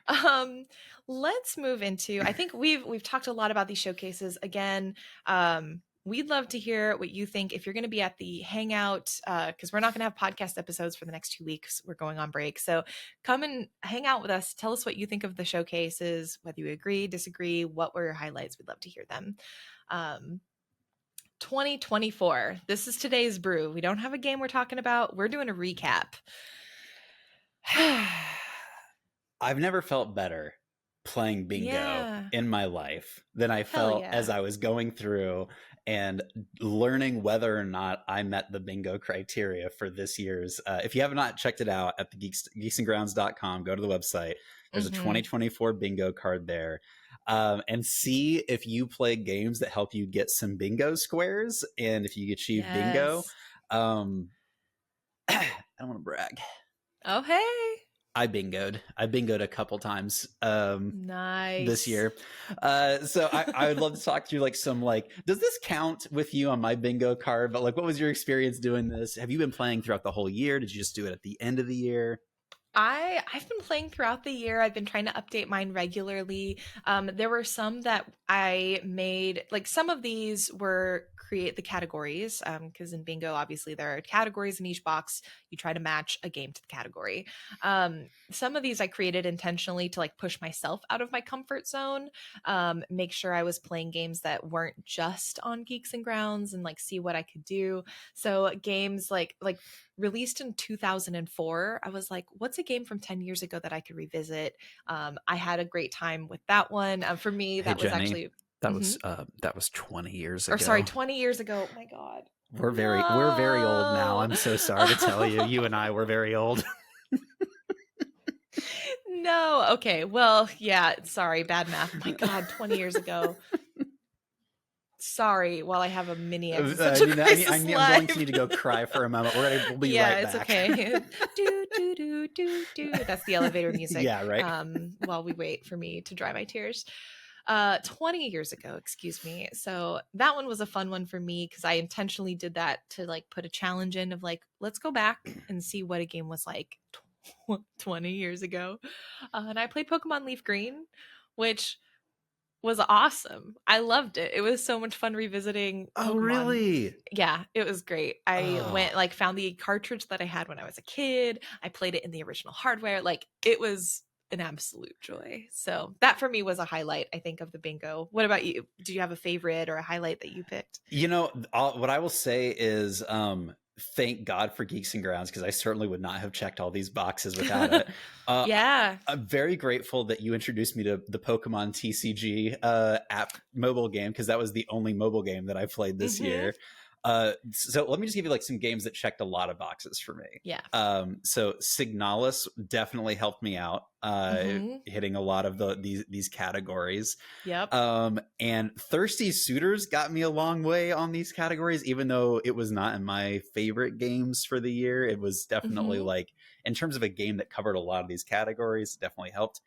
um let's move into, I think we've talked a lot about these showcases again. We'd love to hear what you think if you're going to be at the hangout, because we're not going to have podcast episodes for the next 2 weeks. We're going on break, so come and hang out with us. Tell us what you think of the showcases, whether you agree, disagree, what were your highlights. We'd love to hear them. 2024, this is today's brew. We don't have a game we're talking about, we're doing a recap. I've never felt better playing bingo Yeah, in my life than I hell felt as yeah. I was going through and learning whether or not I met the bingo criteria for this year's. If you have not checked it out at the geeksandgrounds.com, go to the website. There's a Hmm. 2024 bingo card there. And see if you play games that help you get some bingo squares. And if you achieve bingo, Yes. um, I don't want to brag. Oh, hey. I bingoed. I bingoed a couple times this Nice. year. So I would love to talk to you like some like, does this count with you on my bingo card? But like, what was your experience doing this? Have you been playing throughout the whole year? Did you just do it at the end of the year? I've been playing throughout the year. I've been trying to update mine regularly. There were some that I made, like some of these were create the categories, because in bingo obviously there are categories in each box. You try to match a game to the category. Some of these I created intentionally to like push myself out of my comfort zone, make sure I was playing games that weren't just on Geeks and Grounds, and like see what I could do. So games like released in 2004, I was like, what's a game from 10 years ago that I could revisit? I had a great time with that one. For me, Hey that was Jenny, actually, mhm. that was 20 years Or sorry, ago. 20 years ago. Oh my God. We're very old now. No. I'm so sorry to tell you. You and I were very old. No. Okay. Well, yeah. Sorry. Bad math. My God. 20 years ago. Sorry. While I have a mini existential crisis I'm going to live. need to go cry for a moment. We'll be Yeah, right it's back. okay. Do do do do do. That's the elevator music. Yeah, right. While we wait for me to dry my tears. 20 years ago, excuse me. So that one was a fun one for me because I intentionally did that to like put a challenge in of like, let's go back and see what a game was like 20 years ago. And I played Pokemon Leaf Green, which was awesome. I loved it. It was so much fun revisiting Oh, Pokemon. really? Yeah, it was great. I Oh, went like found the cartridge that I had when I was a kid. I played it in the original hardware. Like it was an absolute joy. So that for me was a highlight, I think, of the bingo. What about you? Do you have a favorite or a highlight that you picked? what I will say is, thank God for Geeks and Grounds, because I certainly would not have checked all these boxes without it. Uh, Yeah. I'm very grateful that you introduced me to the Pokemon TCG app mobile game, because that was the only mobile game that I played this Mm-hmm. year. So let me just give you like some games that checked a lot of boxes for me. Yeah. So Signalis definitely helped me out, Mm-hmm. hitting a lot of these categories. Yep. And Thirsty Suitors got me a long way on these categories, even though it was not in my favorite games for the year. It was definitely Mm-hmm. like, in terms of a game that covered a lot of these categories, definitely helped.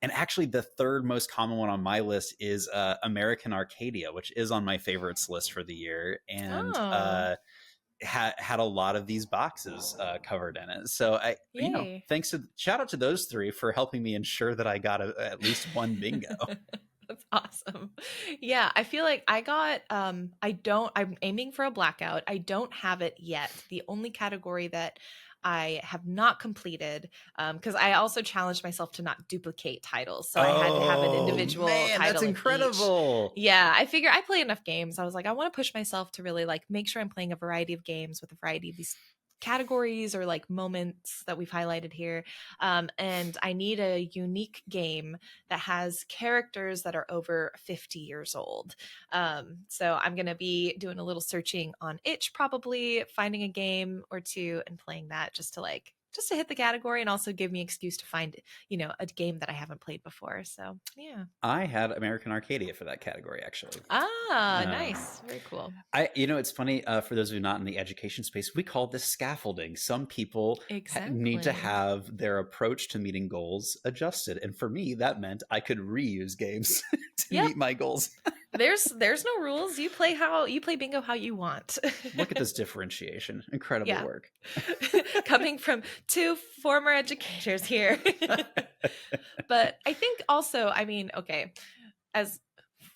And actually, the third most common one on my list is American Arcadia, which is on my favorites list for the year, and Oh, had a lot of these boxes covered in it. So yay. thanks to shout out to those three for helping me ensure that I got at least one bingo. That's awesome. Yeah, I feel like I'm aiming for a blackout. I don't have it yet. The only category that I have not completed, because I also challenged myself to not duplicate titles. So I had to have an Oh individual man, that's title in each. incredible. Yeah, I figure I play enough games. I was like, I want to push myself to really like make sure I'm playing a variety of games with a variety of these categories or like moments that we've highlighted here. And I need a unique game that has characters that are over 50 years old. So I'm going to be doing a little searching on itch, probably finding a game or two and playing that just to hit the category and also give me an excuse to find, a game that I haven't played before. So yeah. I had American Arcadia for that category, actually. Ah, Um, nice. Very cool. it's funny, for those of you not in the education space, we call this scaffolding. Some people need to Exactly. have their approach to meeting goals adjusted, and for me, that meant I could reuse games to Yep. meet my goals. There's no rules. You play bingo how you want. Look at this differentiation! Incredible Yeah. work. Coming from two former educators here. But I think also, I mean, okay, as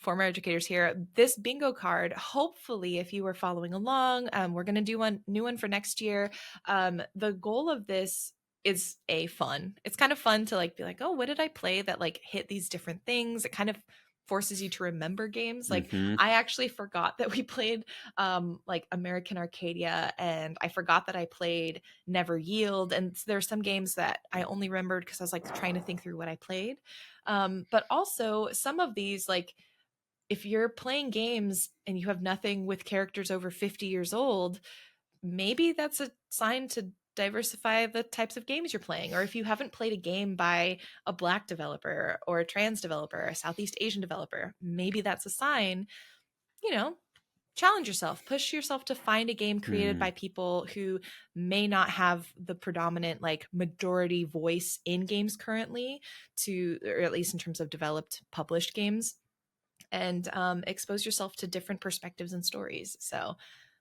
former educators here, this bingo card, hopefully, if you were following along, we're going to do one new one for next year. The goal of this is fun. It's kind of fun to like be like, oh, what did I play that like hit these different things? It kind of forces you to remember games. Like Hmm. I actually forgot that we played like American Arcadia, and I forgot that I played Never Yield. And there's some games that I only remembered because I was like trying to think through what I played. But also some of these, like if you're playing games and you have nothing with characters over 50 years old, maybe that's a sign to diversify the types of games you're playing. Or if you haven't played a game by a Black developer or a trans developer, a Southeast Asian developer, maybe that's a sign, you know, challenge yourself, push yourself to find a game created by Mm. people who may not have the predominant like majority voice in games currently, to or at least in terms of developed published games, and expose yourself to different perspectives and stories. So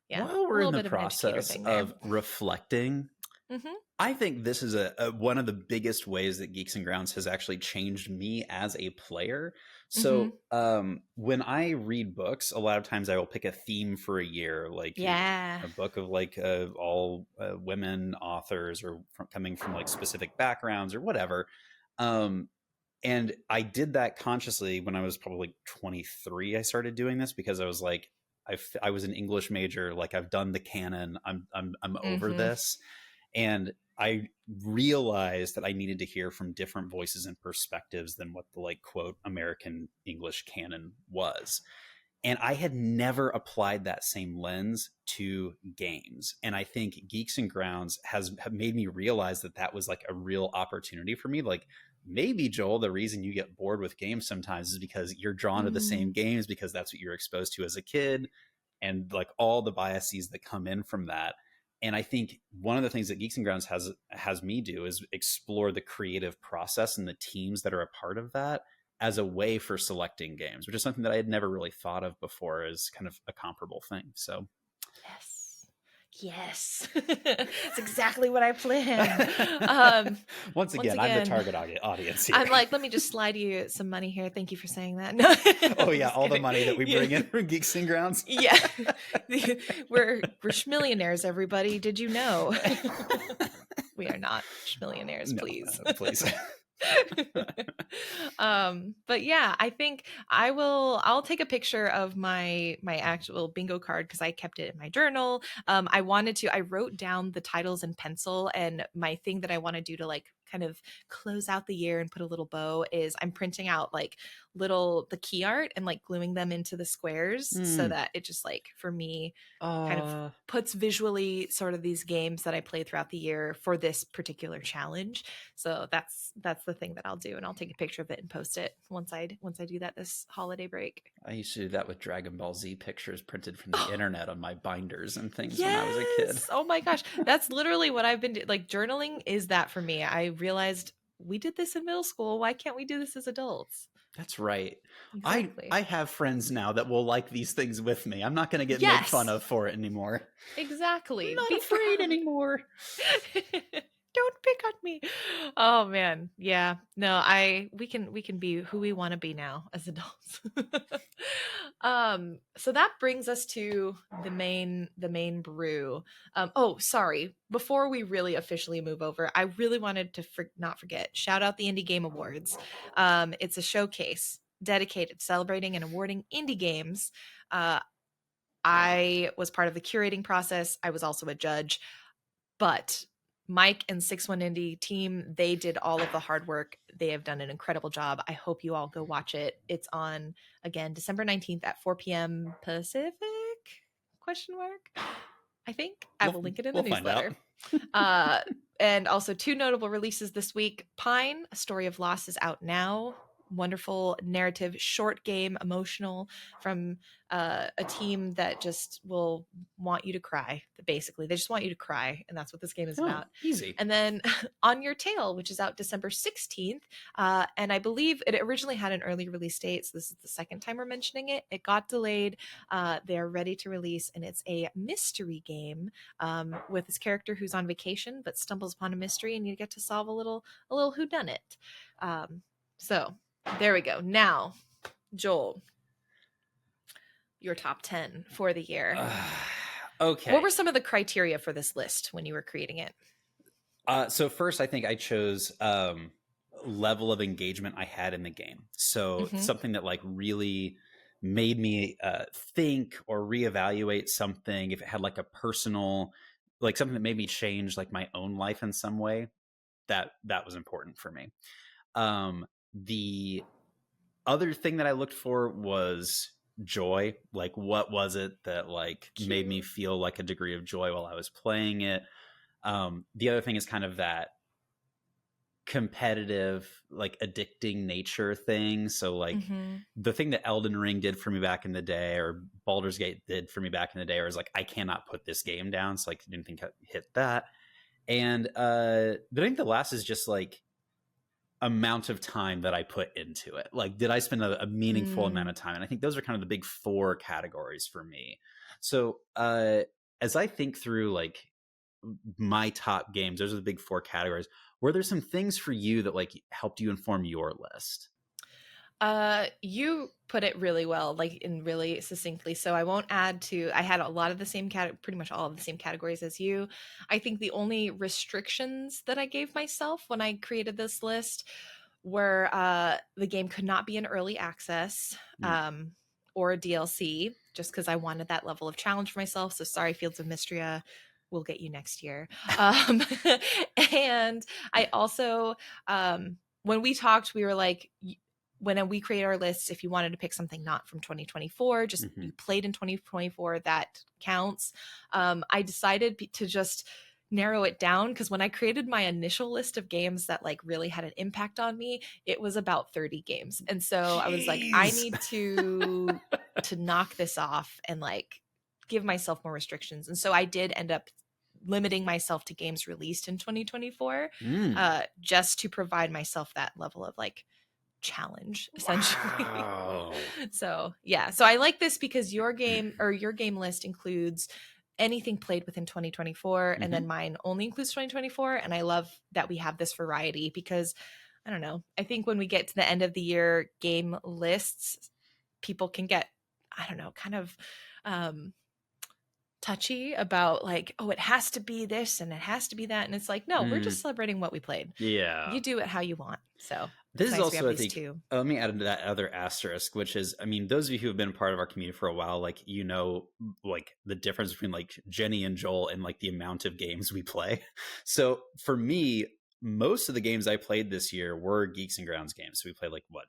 yeah, While a we're in little the bit of an educator process thing there. of reflecting, Mm-hmm. I think this is one of the biggest ways that Geeks and Grounds has actually changed me as a player. Mm-hmm. So, when I read books, a lot of times I will pick a theme for a year, like Yeah. a book of like all women authors, or coming from like specific backgrounds or whatever. Um, and I did that consciously when I was probably 23. I started doing this because I was like, I was an English major, like I've done the canon, I'm over Mm-hmm. this. And I realized that I needed to hear from different voices and perspectives than what the like quote American English canon was. And I had never applied that same lens to games. And I think Geeks and Grounds have made me realize that that was like a real opportunity for me. Like, maybe, Joel, the reason you get bored with games sometimes is because you're drawn to the same Mm. games because that's what you're exposed to as a kid, and like all the biases that come in from that. And I think one of the things that Geeks and Grounds has me do is explore the creative process and the teams that are a part of that as a way for selecting games, which is something that I had never really thought of before as kind of a comparable thing. So Yes. Yes. That's exactly what I planned. Um, Once once again, I'm the again, target audience here. I'm like, let me just slide you some money here. Thank you for saying that. No, Oh I'm yeah, just all the kidding. money that we Yeah. bring in from Geeks and Grounds. Yeah. We're schmillionaires, everybody. Did you know? We are not schmillionaires, No, please. please. But yeah, I think I'll take a picture of my actual bingo card because I kept it in my journal. I wrote down the titles in pencil, and my thing that I want to do to like kind of close out the year and put a little bow is I'm printing out like the key art and like gluing them into the squares so Mm. that it just like for me kind of puts visually sort of these games that I play throughout the year for this particular challenge. So that's the thing that I'll do, and I'll take a picture of it and post it once I do that this holiday break. I used to do that with Dragon Ball Z pictures printed from the internet on my binders and things when I was a kid. Yes. Oh my gosh. That's literally what I've been doing. Like journaling is that for me. I realized we did this in middle school. Why can't we do this as adults? That's right. Exactly. I have friends now that will like these things with me. I'm not going to get made fun Yes. of for it anymore. I'm Exactly. not Be afraid proud. anymore. Don't pick on me. Oh man. Yeah. No, we can be who we want to be now as adults. So that brings us to the main brew. Oh, sorry. Before we really officially move over, I really wanted to not forget. Shout out the Indie Game Awards. It's a showcase dedicated to celebrating and awarding indie games. I was part of the curating process. I was also a judge. But Mike and 6-1 Indie team, they did all of the hard work. They have done an incredible job. I hope you all go watch it. It's on again December 19th at 4 p.m. Pacific? Question mark. I think I will link it in the We'll find out. newsletter. Uh, and also two notable releases this week. Pine, A Story of Loss is out now. Wonderful narrative, short game, emotional from a team that just will want you to cry. Basically, they just want you to cry, and that's what this game is Oh, about. easy. And then On Your Tail, which is out December 16th, and I believe it originally had an early release date, so this is the second time we're mentioning it. It got delayed. They're ready to release, and it's a mystery game with this character who's on vacation but stumbles upon a mystery, and you get to solve a little whodunit. So there we go. Now, Joel, your top 10 for the year. Okay. What were some of the criteria for this list when you were creating it? So first, I think I chose level of engagement I had in the game. So something that like really made me think or reevaluate something. If it had like a personal, like something that made me change like my own life in some way, that was important for me. The other thing that I looked for was joy. Like, what was it that like made me feel like a degree of joy while I was playing it? The other thing is kind of that competitive, like addicting nature thing. So like the thing that Elden Ring did for me back in the day, or Baldur's Gate did for me back in the day, was like, I cannot put this game down. So like, I didn't think I hit that. And but I think the last is just like amount of time that I put into it. Like, did I spend a meaningful amount of time? And I think those are kind of the big four categories for me. So as I think through like my top games, those are the big four categories. Were there some things for you that like helped you inform your list? You put it really well, like in really succinctly. So I won't add to. I had a lot of the same pretty much all of the same categories as you. I think the only restrictions that I gave myself when I created this list were the game could not be an early access or a DLC, just because I wanted that level of challenge for myself. So sorry, Fields of Mystria, we'll get you next year. And I also, when we talked, we were like, when we create our lists, if you wanted to pick something not from 2024, just you played in 2024, that counts. I decided to just narrow it down because when I created my initial list of games that like really had an impact on me, it was about 30 games. And so I was like, I need to knock this off and like give myself more restrictions. And so I did end up limiting myself to games released in 2024 just to provide myself that level of like challenge essentially. Wow. So yeah, so I like this because your game list includes anything played within 2024. And then Hmm. mine only includes 2024. And I love that we have this variety because I don't know. I think when we get to the end of the year game lists, people can get, I don't know, kind of um, touchy about like, oh, it has to be this and it has to be that. And it's like, no, we're just Mm, celebrating what we played. yeah. You do it how you want. So This it's is nice we have also, I these think, two. let me add into that other asterisk, which is, I mean, those of you who have been part of our community for a while, like, like the difference between like Jenny and Joel and like the amount of games we play. So for me, most of the games I played this year were Geeks and Grounds games. So we played like what,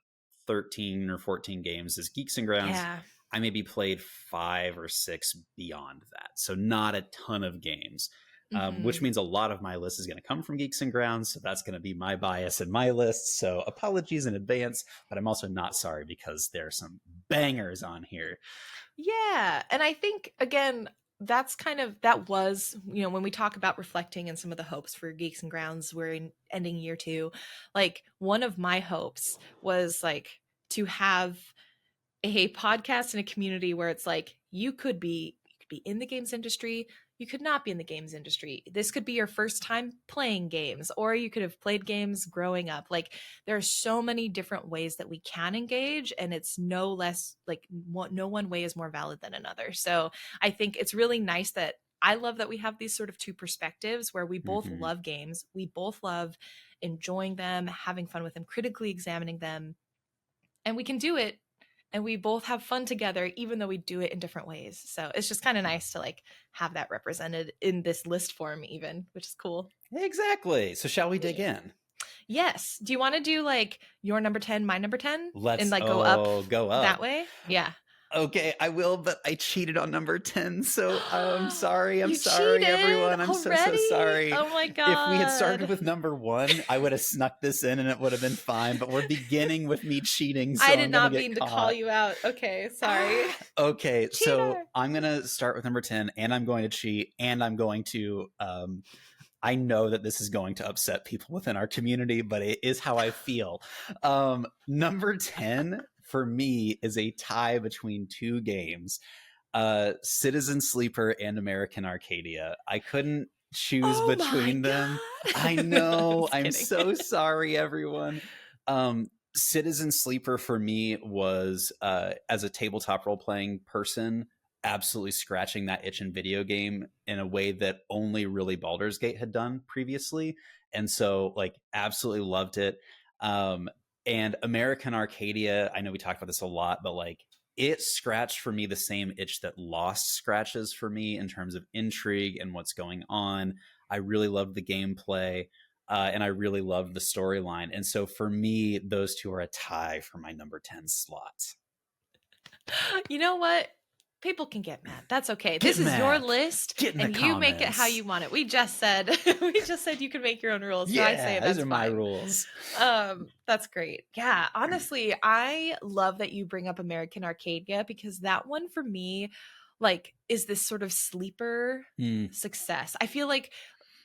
13 or 14 games as Geeks and Grounds. Yeah. I maybe played 5 or 6 beyond that. So not a ton of games. Which Hmm. means a lot of my list is going to come from Geeks and Grounds. So that's going to be my bias in my list. So apologies in advance, but I'm also not sorry because there are some bangers on here. Yeah. And I think, again, that's kind of, that was, when we talk about reflecting and some of the hopes for Geeks and Grounds, we're in ending year two. Like, one of my hopes was like to have a podcast and a community where it's like you could be in the games industry, you could not be in the games industry. This could be your first time playing games, or you could have played games growing up. Like, there are so many different ways that we can engage, and it's no less like no one way is more valid than another. So I think it's really nice that I love that we have these sort of two perspectives where we both Mm-hmm. love games, we both love enjoying them, having fun with them, critically examining them, and we can do it and we both have fun together even though we do it in different ways. So it's just kind of nice to like have that represented in this list form even, which is cool. Exactly. So shall we dig Yeah. in? Yes, do you want to do like your number 10, my number 10, and Let's like go up go that up. way? Yeah. Okay, I will, but I cheated on number 10. So I'm sorry. I'm You sorry, cheated everyone. I'm so, so already? sorry. Oh my If we had started god. with number 1, I would have snuck this in and it would have been fine. But we're beginning with me cheating, I so did I'm going to not get mean to call caught. you out. Okay, sorry. Okay, so Cheater. I'm going to start with number 10 and I'm going to cheat and I'm going to I know that this is going to upset people within our community, but it is how I feel. Number 10 for me is a tie between 2 games, Citizen Sleeper and American Arcadia. I couldn't choose Oh my between them. I god. No, I'm know. just I'm kidding. so sorry, everyone. Citizen Sleeper for me was, as a tabletop role playing person, absolutely scratching that itch in video game in a way that only really Baldur's Gate had done previously. And so, like, absolutely loved it. And American Arcadia, I know we talked about this a lot, but like, it scratched for me the same itch that Lost scratches for me in terms of intrigue and what's going on. I really loved the gameplay. And I really loved the storyline. And so for me, those two are a tie for my number 10 slot. You know what? People can get mad. That's okay. Get This is your mad. list Get in the and you make it how comments. you want it. We just said we just said you can make your own rules. So I say Yeah, these that's are my fine. rules. That's great. Yeah, honestly, I love that you bring up American Arcadia because that one for me like is this sort of sleeper Mm, success. I feel like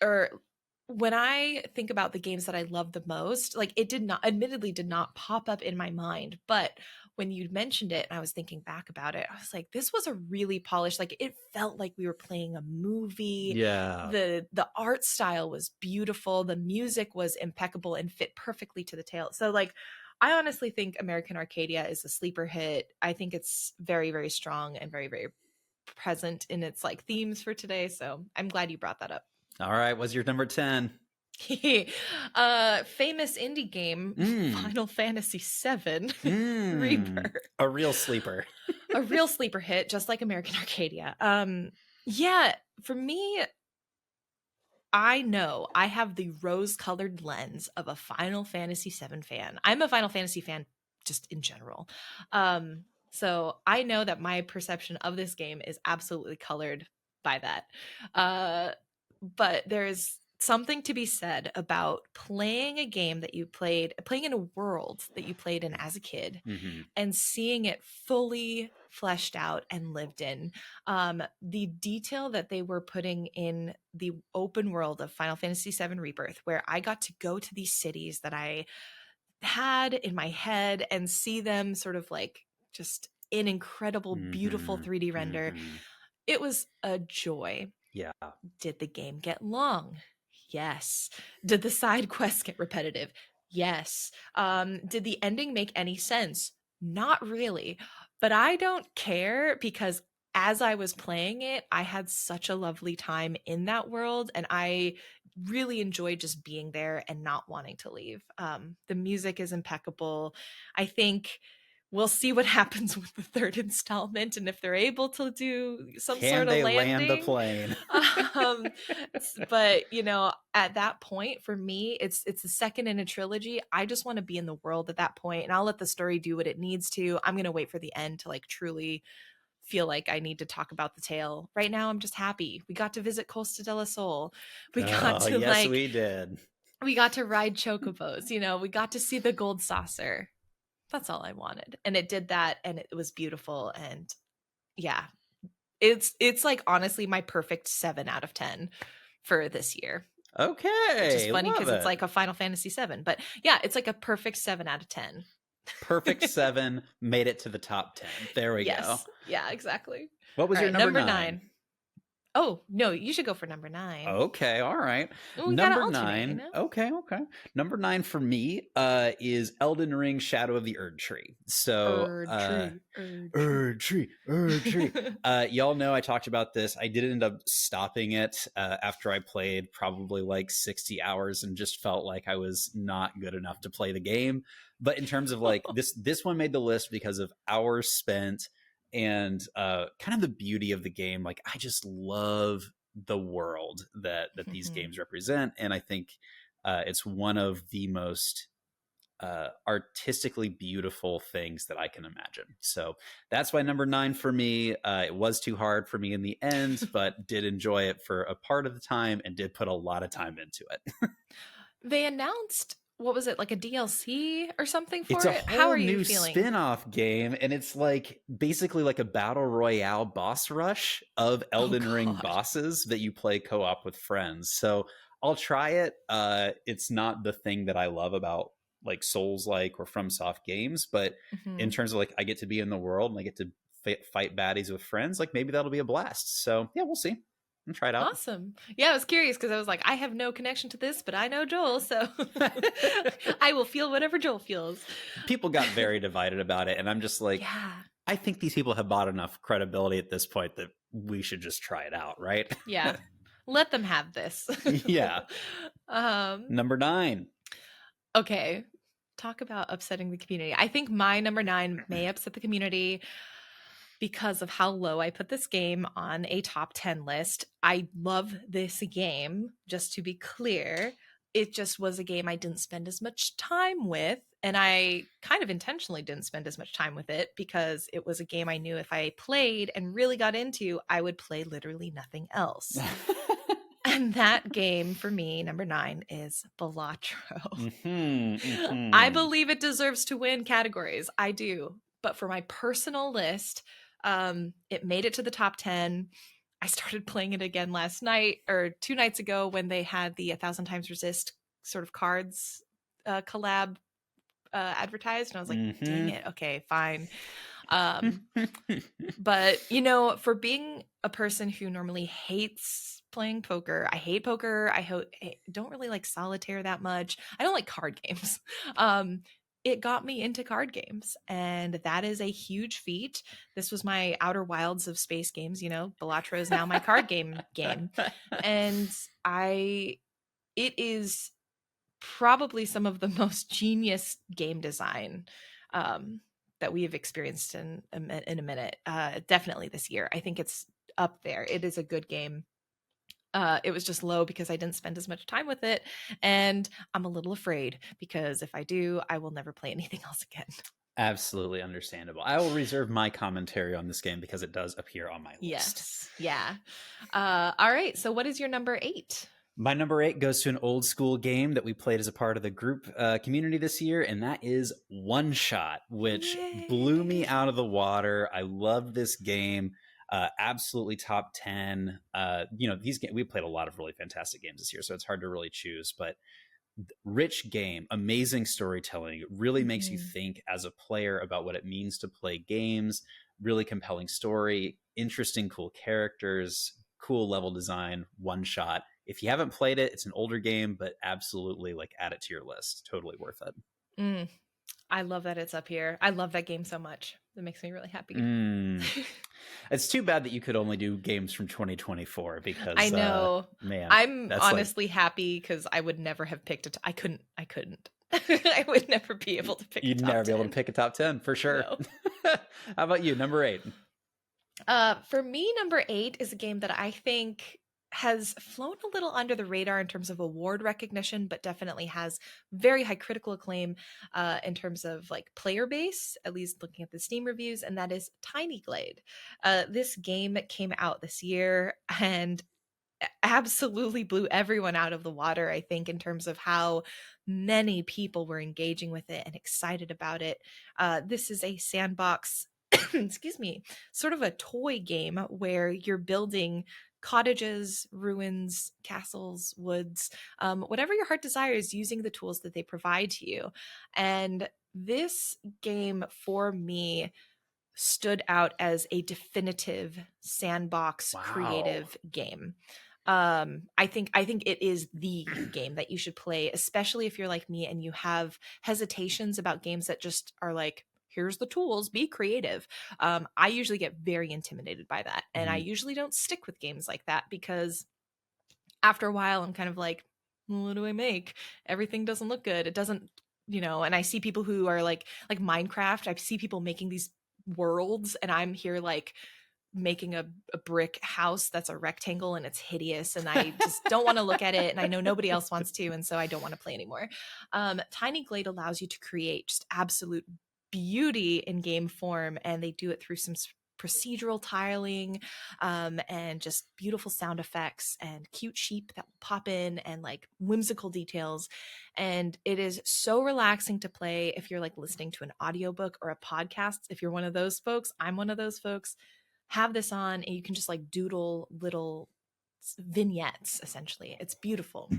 or when I think about the games that I love the most, like it did not admittedly did not pop up in my mind, but when you mentioned it and I was thinking back about it, I was like, this was a really polished, like it felt like we were playing a movie. yeah. The art style was beautiful, the music was impeccable and fit perfectly to the tale. So like I honestly think American Arcadia is a sleeper hit. I think it's very, very strong and very, very present in its like themes for today. So I'm glad you brought that up. All right. What's your number 10? Famous indie game Mm, Final Fantasy VII mm. Rebirth. A real sleeper. A real sleeper hit, just like American Arcadia. Yeah, for me, I know I have the rose-colored lens of a Final Fantasy VII fan. I'm a Final Fantasy fan just in general. So I know that my perception of this game is absolutely colored by that. Uh, but there's something to be said about playing a game that you played, playing in a world that you played in as a kid Mm-hmm. and seeing it fully fleshed out and lived in. The detail that they were putting in the open world of Final Fantasy VII Rebirth, where I got to go to these cities that I had in my head and see them sort of like just in incredible, beautiful Mm-hmm. 3D render. Mm-hmm. It was a joy. Yeah. Did the game get long? Yes. Did the side quests get repetitive? Yes. Did the ending make any sense? Not really. But I don't care because as I was playing it, I had such a lovely time in that world and I really enjoyed just being there and not wanting to leave. The music is impeccable. I think we'll see what happens with the third installment and if they're able to do some Can sort of they land the landing. plane? um but at that point for me it's the second in a trilogy. I just want to be in the world at that point and I'll let the story do what it needs to. I'm going to wait for the end to like truly feel like I need to talk about the tale. Right now I'm just happy we got to visit Costa del Sol. We got Oh, to yes, like we did. we got to ride chocobos, we got to see the gold saucer. That's all I wanted and it did that and it was beautiful. And yeah, it's like honestly my perfect 7 out of 10 for this year, which is Okay, funny love because it's it. like a Final Fantasy 7. But yeah, it's like a perfect 7 out of 10. Perfect 7 made it to the top 10. There we go. Yes. Yeah, exactly. What was All your right, number number 9? 9. Oh, no, you should go for number 9. Okay, all right. Oh, we got to Number alternate, 9. Okay, okay. Number 9 for me is Elden Ring Shadow of the Erd Tree. So, Erd tree, erd tree. Erd Tree, Erd Tree. Y'all know I talked about this. I did end up stopping it after I played probably like 60 hours and just felt like I was not good enough to play the game. But in terms of like this one made the list because of hours spent and kind of the beauty of the game. Like I just love the world that these Mhm. games represent, and I think it's one of the most artistically beautiful things that I can imagine. So that's why number 9 for me. It was too hard for me in the end, but did enjoy it for a part of the time and did put a lot of time into it. They announced, what was it, like a DLC or something It's for a it? How whole are you new feeling? spin-off game, and it's like basically like a battle royale boss rush of Oh Elden Ring God. bosses that you play co-op with friends. So I'll try it. It's not the thing that I love about like Souls like or FromSoft games, but in Mhm. terms of like I get to be in the world and I get to fight baddies with friends, like maybe that'll be a blast. So yeah, we'll see. I'll try it out. Awesome. Yeah, I was curious because I was like, I have no connection to this, but I know Joel, so I will feel whatever Joel feels. People got very divided about it, and I'm just like, Yeah. I think these people have bought enough credibility at this point that we should just try it out, right? Yeah. Let them have this. Yeah. um, Number 9. okay. Talk about upsetting the community. I think my number 9 may upset the community because of how low I put this game on a top 10 list. I love this game, just to be clear. It just was a game I didn't spend as much time with. And I kind of intentionally didn't spend as much time with it because it was a game I knew if I played and really got into, I would play literally nothing else. And that game for me, number 9, is Balatro. I believe it deserves to win categories. I do. But for my personal list, it made it to the top 10. I started playing it again last night or 2 nights ago when they had the 1,000 Times Resist sort of cards collab advertised. And I was like, dang Mhm. it. Okay, fine. Um, but, for being a person who normally hates playing poker, I hate poker. I don't really like solitaire that much. I don't like card games. Um, it got me into card games, and that is a huge feat. This was my Outer Wilds of space games. Balatro is now my card game, and I. It is probably some of the most genius game design um, that we have experienced in a minute. Definitely this year. I think it's up there. It is a good game. It was just low because I didn't spend as much time with it, and I'm a little afraid because if I do, I will never play anything else again. Absolutely understandable. I will reserve my commentary on this game because it does appear on my list. Yes, yeah. All right. So, what is your number 8? My number 8 goes to an old school game that we played as a part of the group community this year, and that is One Shot, which blew me Yay! out of the water. I love this game. Absolutely top 10. These we played a lot of really fantastic games this year, so it's hard to really choose, but rich game, amazing storytelling. It really makes you Mhm. think as a player about what it means to play games. really compelling story, interesting, cool characters, cool level design, one shot. If you haven't played it, it's an older game, but absolutely like add it to your list. Totally worth it. Mm, I love that it's up here. I love that game so much. It makes me really happy. Mm. It's too bad that you could only do games from 2024 I because, know. man, I'm that's like honestly happy because I would never have picked it. I couldn't. I couldn't. I would never be able to pick a you'd top never be able to 10. pick a top 10 for sure. No. How about you? Number 8. For me, number 8 is a game that I think has flown a little under the radar in terms of award recognition, but definitely has very high critical acclaim in terms of like player base, at least looking at the Steam reviews, and that is Tiny Glade. This game came out this year and absolutely blew everyone out of the water, I think, in terms of how many people were engaging with it and excited about it. This is a sandbox, excuse me, sort of a toy game where you're building cottages, ruins, castles, woods, whatever your heart desires, using the tools that they provide to you. And this game for me stood out as a definitive sandbox Wow. creative game. I think it is the game that you should play, especially if you're like me and you have hesitations about games that just are like, here's the tools, be creative. I usually get very intimidated by that, and I Mhm. usually don't stick with games like that because after a while I'm kind of like, well, what do I make? Everything doesn't look good. It doesn't, and I see people who are like Minecraft. I see people making these worlds and I'm here like making a brick house that's a rectangle and it's hideous and I just don't want to look at it and I know nobody else wants to and so I don't want to play anymore. Tiny Glade allows you to create just absolute beauty in game form and they do it through some procedural tiling and just beautiful sound effects and cute sheep that will pop in and like whimsical details, and it is so relaxing to play if you're like listening to an audiobook or a podcast. If you're one of those folks, I'm one of those folks. Have this on and you can just like doodle little vignettes. Essentially, it's beautiful.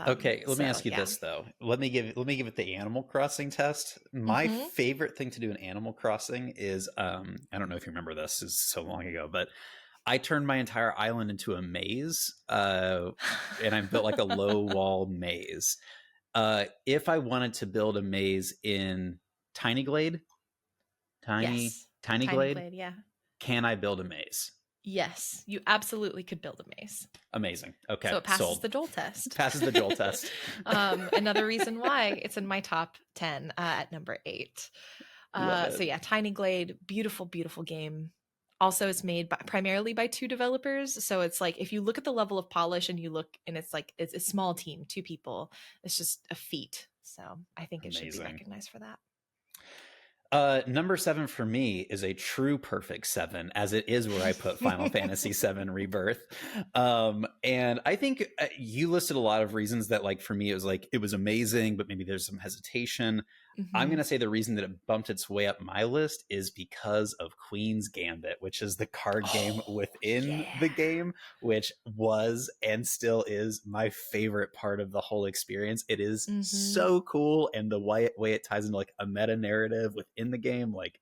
Okay, let me So ask you yeah. this though. Let me give it the Animal Crossing test. My Hmm. favorite thing to do in Animal Crossing is I don't know if you remember this, this is so long ago, but I turned my entire island into a maze, and I built like a low wall maze. If I wanted to build a maze in Tiny Glade, Yes, Tiny Tiny Glade, Glade. Yeah. can I build a maze? Yes, you absolutely could build a maze. Amazing. Okay, So it passes sold. the Joel test. Passes the Joel test. Another reason why it's in my top 10 at number 8. Love So it. yeah, Tiny Glade, beautiful, beautiful game. Also, it's made primarily by 2 developers. So it's like if you look at the level of polish and you look and it's like it's a small team, 2 people. It's just a feat. So I think it should be Amazing. recognized for that. Number 7 for me is a true perfect 7, as it is where I put Final Fantasy 7 Rebirth. And I think you listed a lot of reasons that, like, for me, it was like it was amazing, but maybe there's some hesitation. I'm Hmm. going to say the reason that it bumped its way up my list is because of Queen's Gambit, which is the card game Oh, within yeah. the game, which was and still is my favorite part of the whole experience. It is Hmm. so cool. And the way it ties into like a meta narrative within the game, like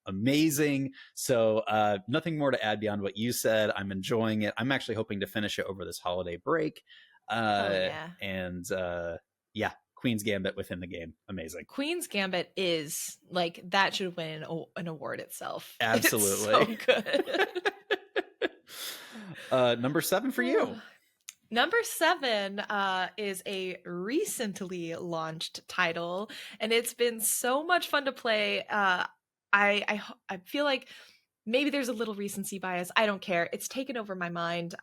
amazing. So nothing more to add beyond what you said. I'm enjoying it. I'm actually hoping to finish it over this holiday break. Oh, Uh, yeah. and yeah, Queen's Gambit within the game. Amazing. Queen's Gambit is like that should win an award itself. It's so Absolutely. good. Number 7 for you. Number 7 is a recently launched title, and it's been so much fun to play. I feel like maybe there's a little recency bias. I don't care. It's taken over my mind.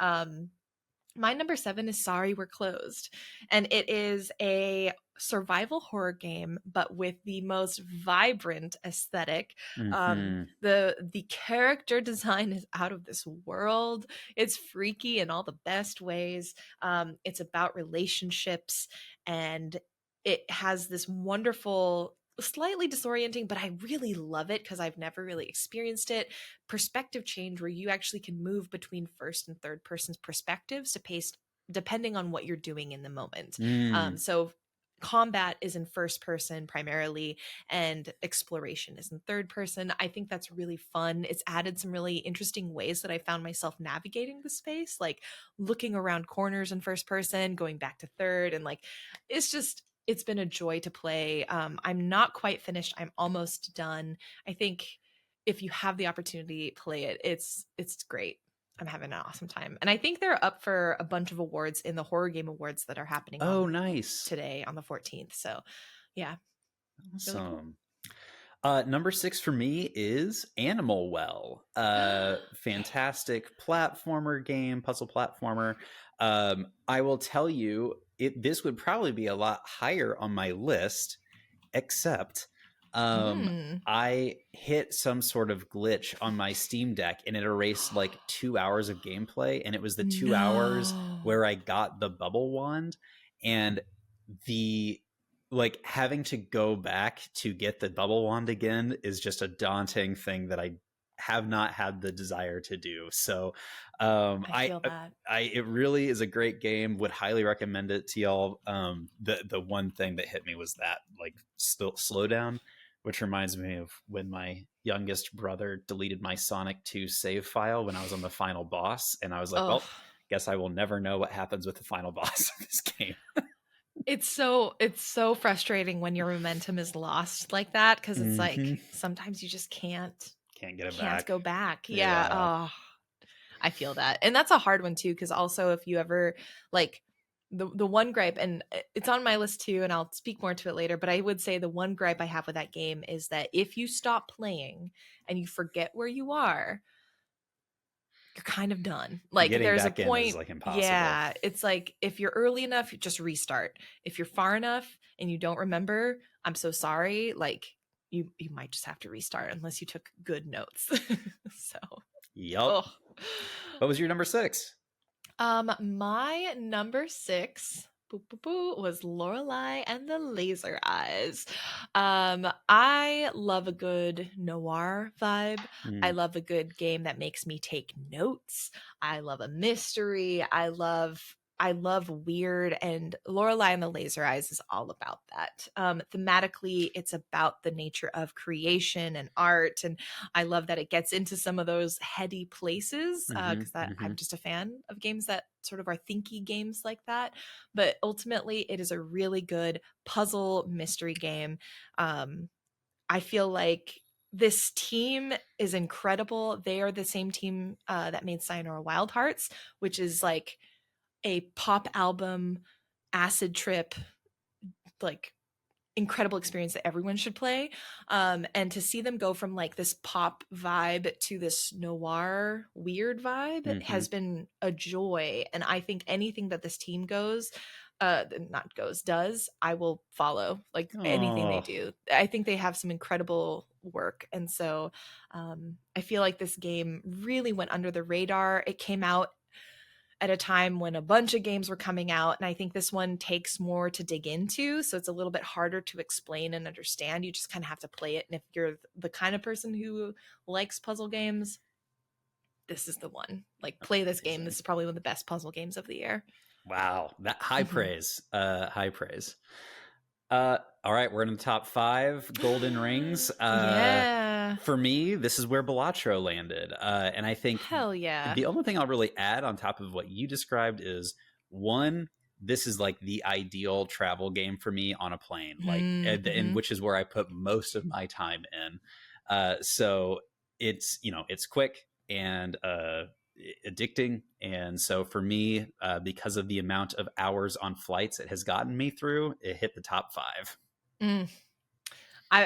My number 7 is Sorry We're Closed. And it is a survival horror game, but with the most vibrant aesthetic. Mm-hmm. The character design is out of this world. It's freaky in all the best ways. It's about relationships and it has this wonderful slightly disorienting, but I really love it because I've never really experienced it, perspective change where you actually can move between first and third person's perspectives to pace depending on what you're doing in the moment. Mm. So combat is in first person primarily and exploration is in third person. I think that's really fun. It's added some really interesting ways that I found myself navigating the space, like looking around corners in first person, going back to third, and like it's been a joy to play. I'm not quite finished. I'm almost done. I think if you have the opportunity, play it. It's great. I'm having an awesome time. And I think they're up for a bunch of awards in the horror game awards that are happening Oh, on nice. today on the 14th. So, yeah, really cool. Awesome. Number 6 for me is Animal Well. Fantastic platformer game, puzzle platformer. I will tell you, this would probably be a lot higher on my list, except Mm. I hit some sort of glitch on my Steam Deck and it erased like 2 hours of gameplay. And it was the 2 hours No. where I got the bubble wand, and the like having to go back to get the bubble wand again is just a daunting thing that I have not had the desire to do. So I feel that. it really is a great game. Would highly recommend it to y'all. The one thing that hit me was that like slow down, which reminds me of when my youngest brother deleted my Sonic 2 save file when I was on the final boss, and I was like, Oh, well, guess I will never know what happens with the final boss of this game. it's so frustrating when your momentum is lost like that because it's Mm-hmm. like sometimes you just Can't get it can't back. go back. Yeah. Yeah. Oh, I feel that. And that's a hard one too, because also if you ever like the one gripe, and it's on my list too, and I'll speak more to it later, but I would say the one gripe I have with that game is that if you stop playing and you forget where you are, you're kind of done. Like Getting there's a back in is point, like impossible. yeah, it's like if you're early enough, you just restart. If you're far enough and you don't remember, I'm so sorry. Like you might just have to restart unless you took good notes. So, Yup. oh. What was your number 6? My number 6 was Lorelei and the Laser Eyes. I love a good noir vibe. I Mm. love a good game that makes me take notes. I love a mystery. I love weird, and Lorelei and the Laser Eyes is all about that. Thematically, it's about the nature of creation and art, and I love that it gets into some of those heady places Mm-hmm. because that Mm-hmm. I'm just a fan of games that sort of are thinky games like that. But ultimately, it is a really good puzzle mystery game. I feel like this team is incredible. They are the same team that made Sayonara Wild Hearts, which is like a pop album acid trip, like incredible experience that everyone should play. And to see them go from like this pop vibe to this noir weird vibe Mm-hmm. has been a joy. And I think anything that this team not goes, does, I will follow. Like anything they Oh, do. I think they have some incredible work. And so I feel like this game really went under the radar. It came out at a time when a bunch of games were coming out, and I think this one takes more to dig into, so it's a little bit harder to explain and understand. You just kind of have to play it, and if you're the kind of person who likes puzzle games, this is the one. Like, play this game. This amazing. is probably one of the best puzzle games of the year. Wow. That high Hmm. praise. High praise. All right, we're in the top 5 golden rings. Yeah. For me, this is where Balatro landed. And I think Hell yeah. the only thing I'll really add on top of what you described is, one, this is like the ideal travel game for me on a plane, like, and Mm-hmm. which is where I put most of my time in. So it's quick and addicting, and so for me, because of the amount of hours on flights it has gotten me through, it hit the top 5. Mm.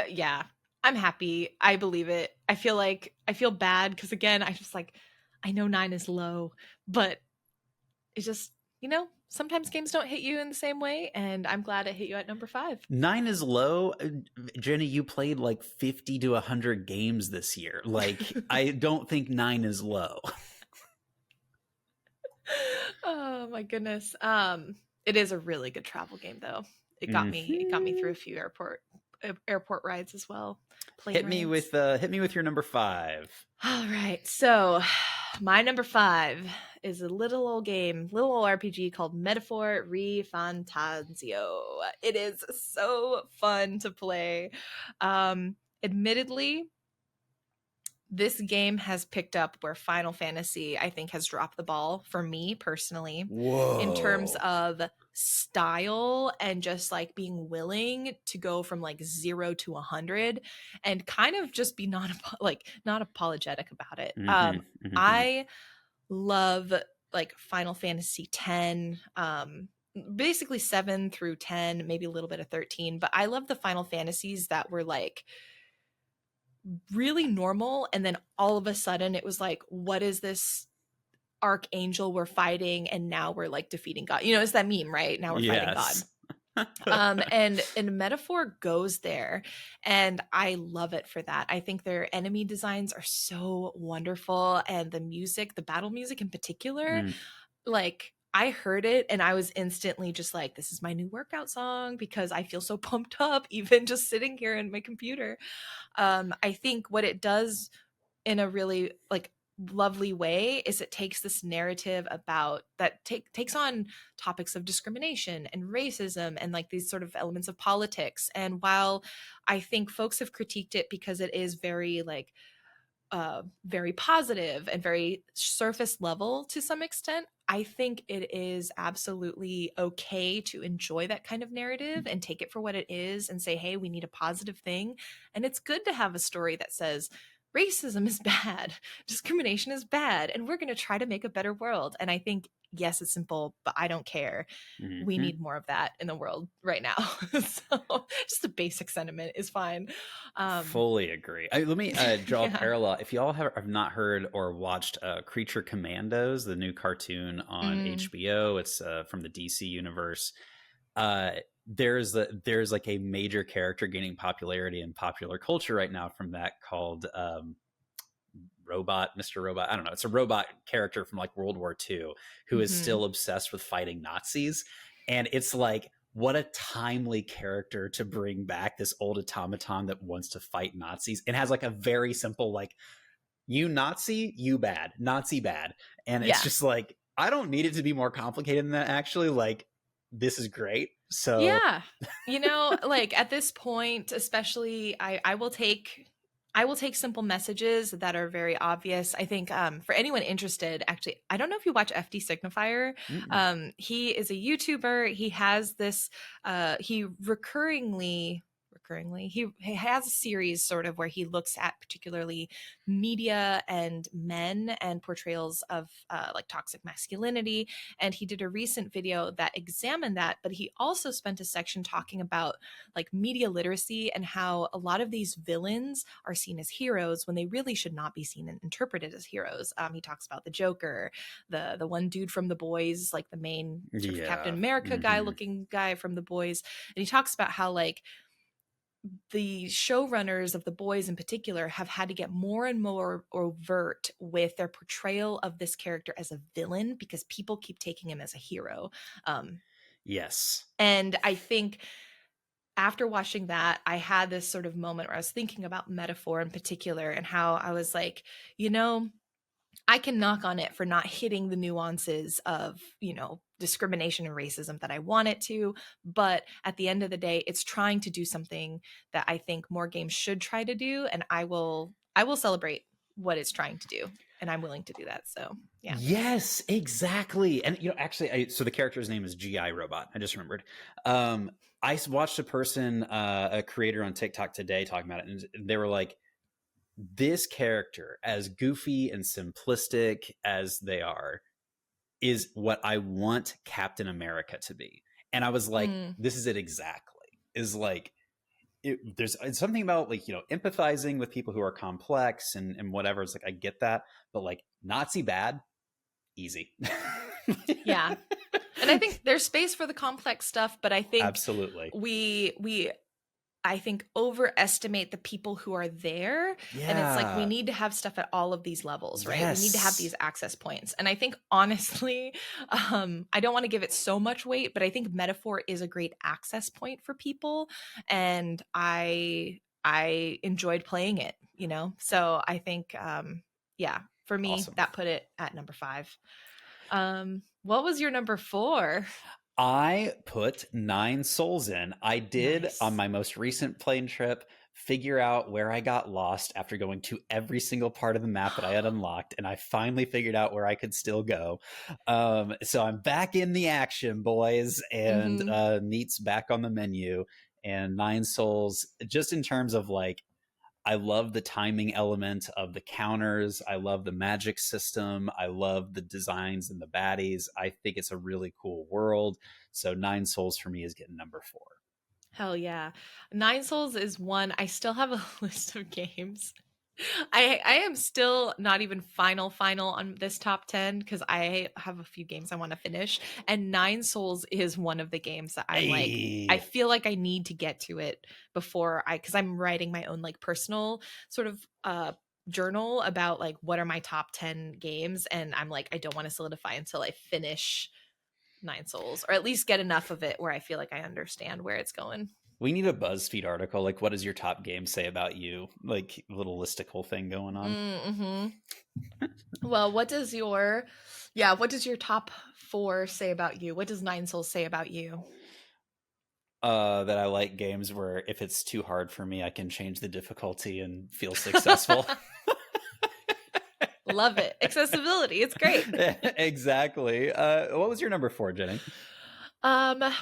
Yeah, I'm happy. I believe it. I feel bad because again, I know 9 is low, but it's just, sometimes games don't hit you in the same way, and I'm glad it hit you at number 5. 9 is low. Jenny, you played like 50 to 100 games this year. Like, I don't think 9 is low. Oh my goodness. It is a really good travel game though. It got me through Mhm. a few airport rides as well, plane Hit me rides. with your number 5. All right. So, My number 5 is a little old game, little old RPG called Metaphor Refantasio. It is so fun to play. Admittedly, this game has picked up where Final Fantasy, I think, has dropped the ball for me personally in terms Whoa. of style and just like being willing to go from like 0 to 100 and kind of just be not apologetic about it. Hmm. Hmm. I love like Final Fantasy 10, basically 7 through 10, maybe a little bit of 13, but I love the Final Fantasies that were like really normal and then all of a sudden it was like, what is this archangel we're fighting and now we're like defeating God? You know, it's that meme, right? Now we're fighting God. Yes. And Metaphor goes there, and I love it for that. I think their enemy designs are so wonderful, and the music, the battle music in particular, Mm. like I heard it and I was instantly just like, this is my new workout song because I feel so pumped up even just sitting here in my computer. I think what it does in a really like lovely way is it takes this narrative about that takes on topics of discrimination and racism and like these sort of elements of politics. And while I think folks have critiqued it because it is very like very positive and very surface level to some extent, I think it is absolutely okay to enjoy that kind of narrative and take it for what it is and say, hey, we need a positive thing. And it's good to have a story that says, racism is bad, discrimination is bad, and we're going to try to make a better world. And I think, yes, it's simple, but I don't care. We Hmm. need more of that in the world right now. So just a basic sentiment is fine. Um, Fully agree. Let me draw a yeah. parallel. If y'all have not heard or watched Creature Commandos, the new cartoon on Mm, HBO, it's from the DC universe. Uh, there's like a major character gaining popularity in popular culture right now from that called Robot, Mr. Robot. I don't know. It's a robot character from like World War II who is mhm. still obsessed with fighting Nazis. And it's like, what a timely character to bring back, this old automaton that wants to fight Nazis and has like a very simple, like, you Nazi, you bad, Nazi bad. And it's Yeah. just like, I don't need it to be more complicated than that, actually. Like, this is great. So, Yeah. You know, like at this point, especially I will take simple messages that are very obvious. I think for anyone interested, actually, I don't know if you watch FD Signifier. mm-mm. He is a YouTuber. He has this he recurringly he has a series sort of where he looks at particularly media and men and portrayals of like toxic masculinity, and he did a recent video that examined that, but he also spent a section talking about like media literacy and how a lot of these villains are seen as heroes when they really should not be seen and interpreted as heroes. He talks about the Joker, the one dude from The Boys, like the main sort of Captain Yeah. America guy Hmm. looking guy from The Boys, and he talks about how like the showrunners of The Boys in particular have had to get more and more overt with their portrayal of this character as a villain because people keep taking him as a hero. Um, Yes. and I think after watching that, I had this sort of moment where I was thinking about metaphor in particular and how I was like, you know, I can knock on it for not hitting the nuances of, you know, discrimination and racism that I want it to. But at the end of the day, it's trying to do something that I think more games should try to do. And I will celebrate what it's trying to do. And I'm willing to do that. So yeah. Yes, exactly. And actually, so the character's name is GI Robot. I just remembered. Watched a person, a creator on TikTok today, talking about it, and they were like, "This character, as goofy and simplistic as they are, is what I want Captain America to be." And I was like, Mm, "This is it exactly." Is like, there's it's something about like empathizing with people who are complex and whatever. It's like I get that, but like Nazi bad, easy. yeah. And I think there's space for the complex stuff, but I think Absolutely. we I think overestimate the people who are there. And it's like we Yeah. need to have stuff at all of these levels, right? We need to have Yes. these access points. And I think honestly, I don't want to give it so much weight, but I think metaphor is a great access point for people. And I enjoyed playing it, you know? So I think yeah. for me, Awesome. that put it at number 5. What was your number 4? I put 9 souls in. I did on Nice. my most recent plane trip figure out where I got lost after going to every single part of the map that I had unlocked, and I finally figured out where I could still go. So I'm back in the action, boys, and Mhm. meat's back on the menu. And 9 souls, just in terms of like, I love the timing element of the counters. I love the magic system. I love the designs and the baddies. I think it's a really cool world. So 9 souls for me is getting number 4. Hell yeah. Nine Souls is one. I still have a list of games. I am still not even final on this top 10 because I have a few games I want to finish. And Nine Souls is one of the games that I'm like, I Hey, feel like I need to get to it before because I'm writing my own like personal sort of journal about like what are my top 10 games. And I'm like, I don't want to solidify until I finish Nine Souls, or at least get enough of it where I feel like I understand where it's going. we need a BuzzFeed article. Like, what does your top game say about you? Like, little listicle thing going on. Mm-hmm. Well, what does your top 4 say about you? What does Nine Souls say about you? That I like games where if it's too hard for me, I can change the difficulty and feel successful. Love it. Accessibility. It's great. Exactly. What was your number 4, Jenny?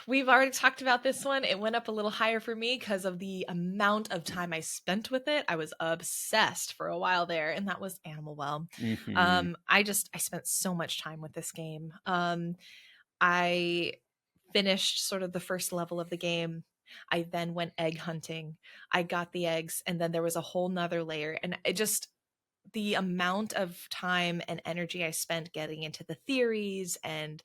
We've already talked about this one. It went up a little higher for me because of the amount of time I spent with it. I was obsessed for a while there, and that was Animal Well. Mm-hmm. I spent so much time with this game. I finished sort of the first level of the game. I then went egg hunting. I got the eggs, and then there was a whole nother layer. And it just, the amount of time and energy I spent getting into the theories and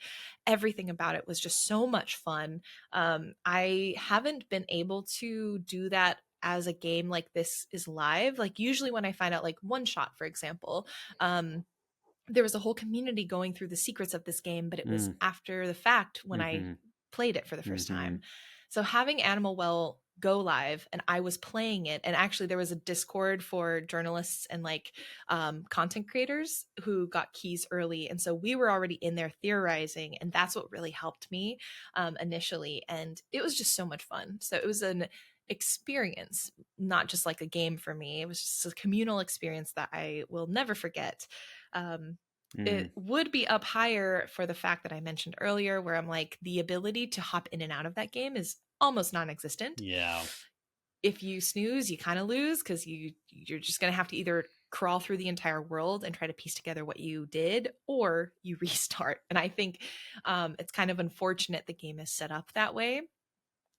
everything about it was just so much fun. I haven't been able to do that as a game like this is live. Like, usually when I find out, like One Shot, for example, um, there was a whole community going through the secrets of this game, but it was Mm. after the fact when I Mm-hmm. played it for the first Mm-hmm. time. So having Animal Well go live and I was playing it, and actually there was a Discord for journalists and like content creators who got keys early, and so we were already in there theorizing, and that's what really helped me initially, and it was just so much fun. So it was an experience, not just like a game for me. It was just a communal experience that I will never forget. um, Mm. it would be up higher for the fact that I mentioned earlier, where I'm like, the ability to hop in and out of that game is almost non-existent. Yeah. If you snooze, you kind of lose because you're just gonna have to either crawl through the entire world and try to piece together what you did, or you restart. And I think it's kind of unfortunate the game is set up that way.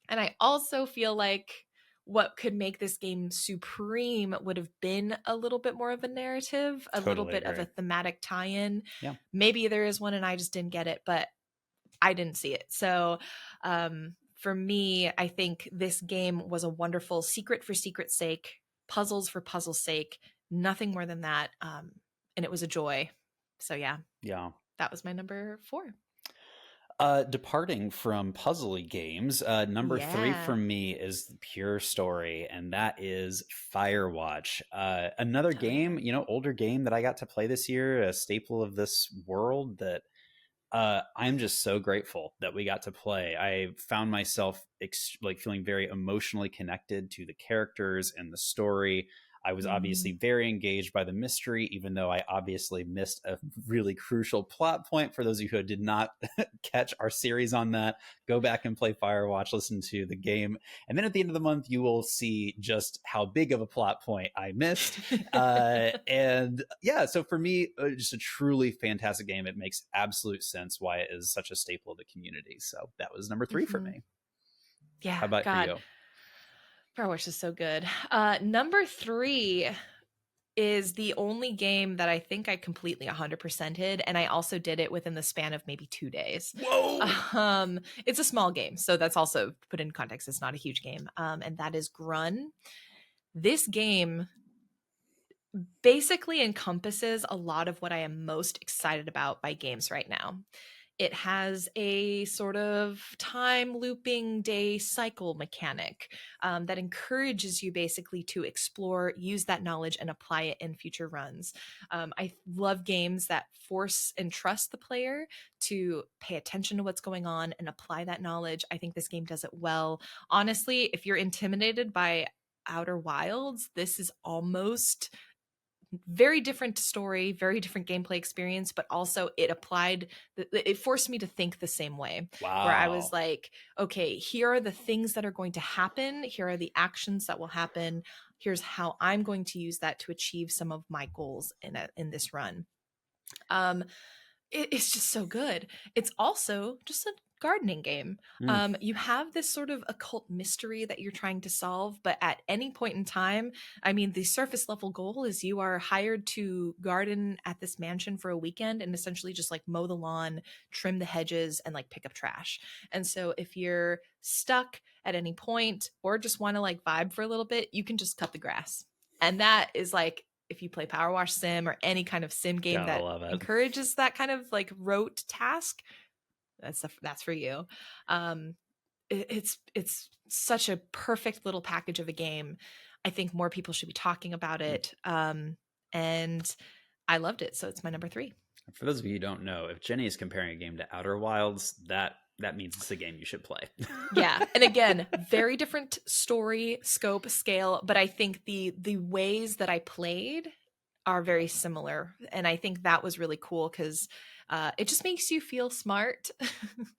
And I also feel like what could make this game supreme would have been a little bit more of a narrative, a little Totally bit of agree. a thematic tie-in. Yeah. Maybe there is one and I just didn't get it, but I didn't see it. So for me, I think this game was a wonderful secret for secret's sake, puzzles for puzzle's sake, nothing more than that. And it was a joy. So yeah, Yeah. that was my number 4. Departing from puzzly games, number 3 for Yeah. me is Pure Story, and that is Firewatch. Another Oh yeah. game, older game that I got to play this year, a staple of this world that I'm just so grateful that we got to play. I found myself like feeling very emotionally connected to the characters and the story. I was obviously Mhm. very engaged by the mystery, even though I obviously missed a really crucial plot point. For those of you who did not catch our series on that, go back and play Firewatch, listen to the game. And then at the end of the month, you will see just how big of a plot point I missed. And yeah, so for me, just a truly fantastic game. It makes absolute sense why it is such a staple of the community. So that was number 3 for Mhm. me. Yeah, How about for God, you? Firewatch is so good. Number 3 is the only game that I think I completely 100%ed, and I also did it within the span of maybe 2 days. Whoa. It's a small game, so that's also put in context. It's not a huge game, and that is Grun. This game basically encompasses a lot of what I am most excited about by games right now. It has a sort of time looping day cycle mechanic that encourages you basically to explore, use that knowledge, and apply it in future runs. I love games that force and trust the player to pay attention to what's going on and apply that knowledge. I think this game does it well. Honestly, if you're intimidated by Outer Wilds, this is almost very different story, very different gameplay experience, but also it forced me to think the same way, where I was Wow. like, okay, here are the things that are going to happen, here are the actions that will happen, here's how I'm going to use that to achieve some of my goals in this run. um it's just so good. It's also just a gardening game. Mm. You have this sort of occult mystery that you're trying to solve, but at any point in time, I mean, the surface level goal is you are hired to garden at this mansion for a weekend and essentially just like mow the lawn, trim the hedges, and like pick up trash. And so if you're stuck at any point or just want to like vibe for a little bit, you can just cut the grass. And that is like, if you play Power Wash Sim or any kind of sim game Gotta that love it. encourages that kind of like rote task, that's for you. um it's such a perfect little package of a game. I think more people should be talking about it. And I loved it, so it's my number 3. For those of you who don't know, if Jenny is comparing a game to Outer Wilds, that means it's a game you should play. Yeah, and again, very different story, scope, scale, but I think the ways that I played are very similar, and I think that was really cool because it just makes you feel smart.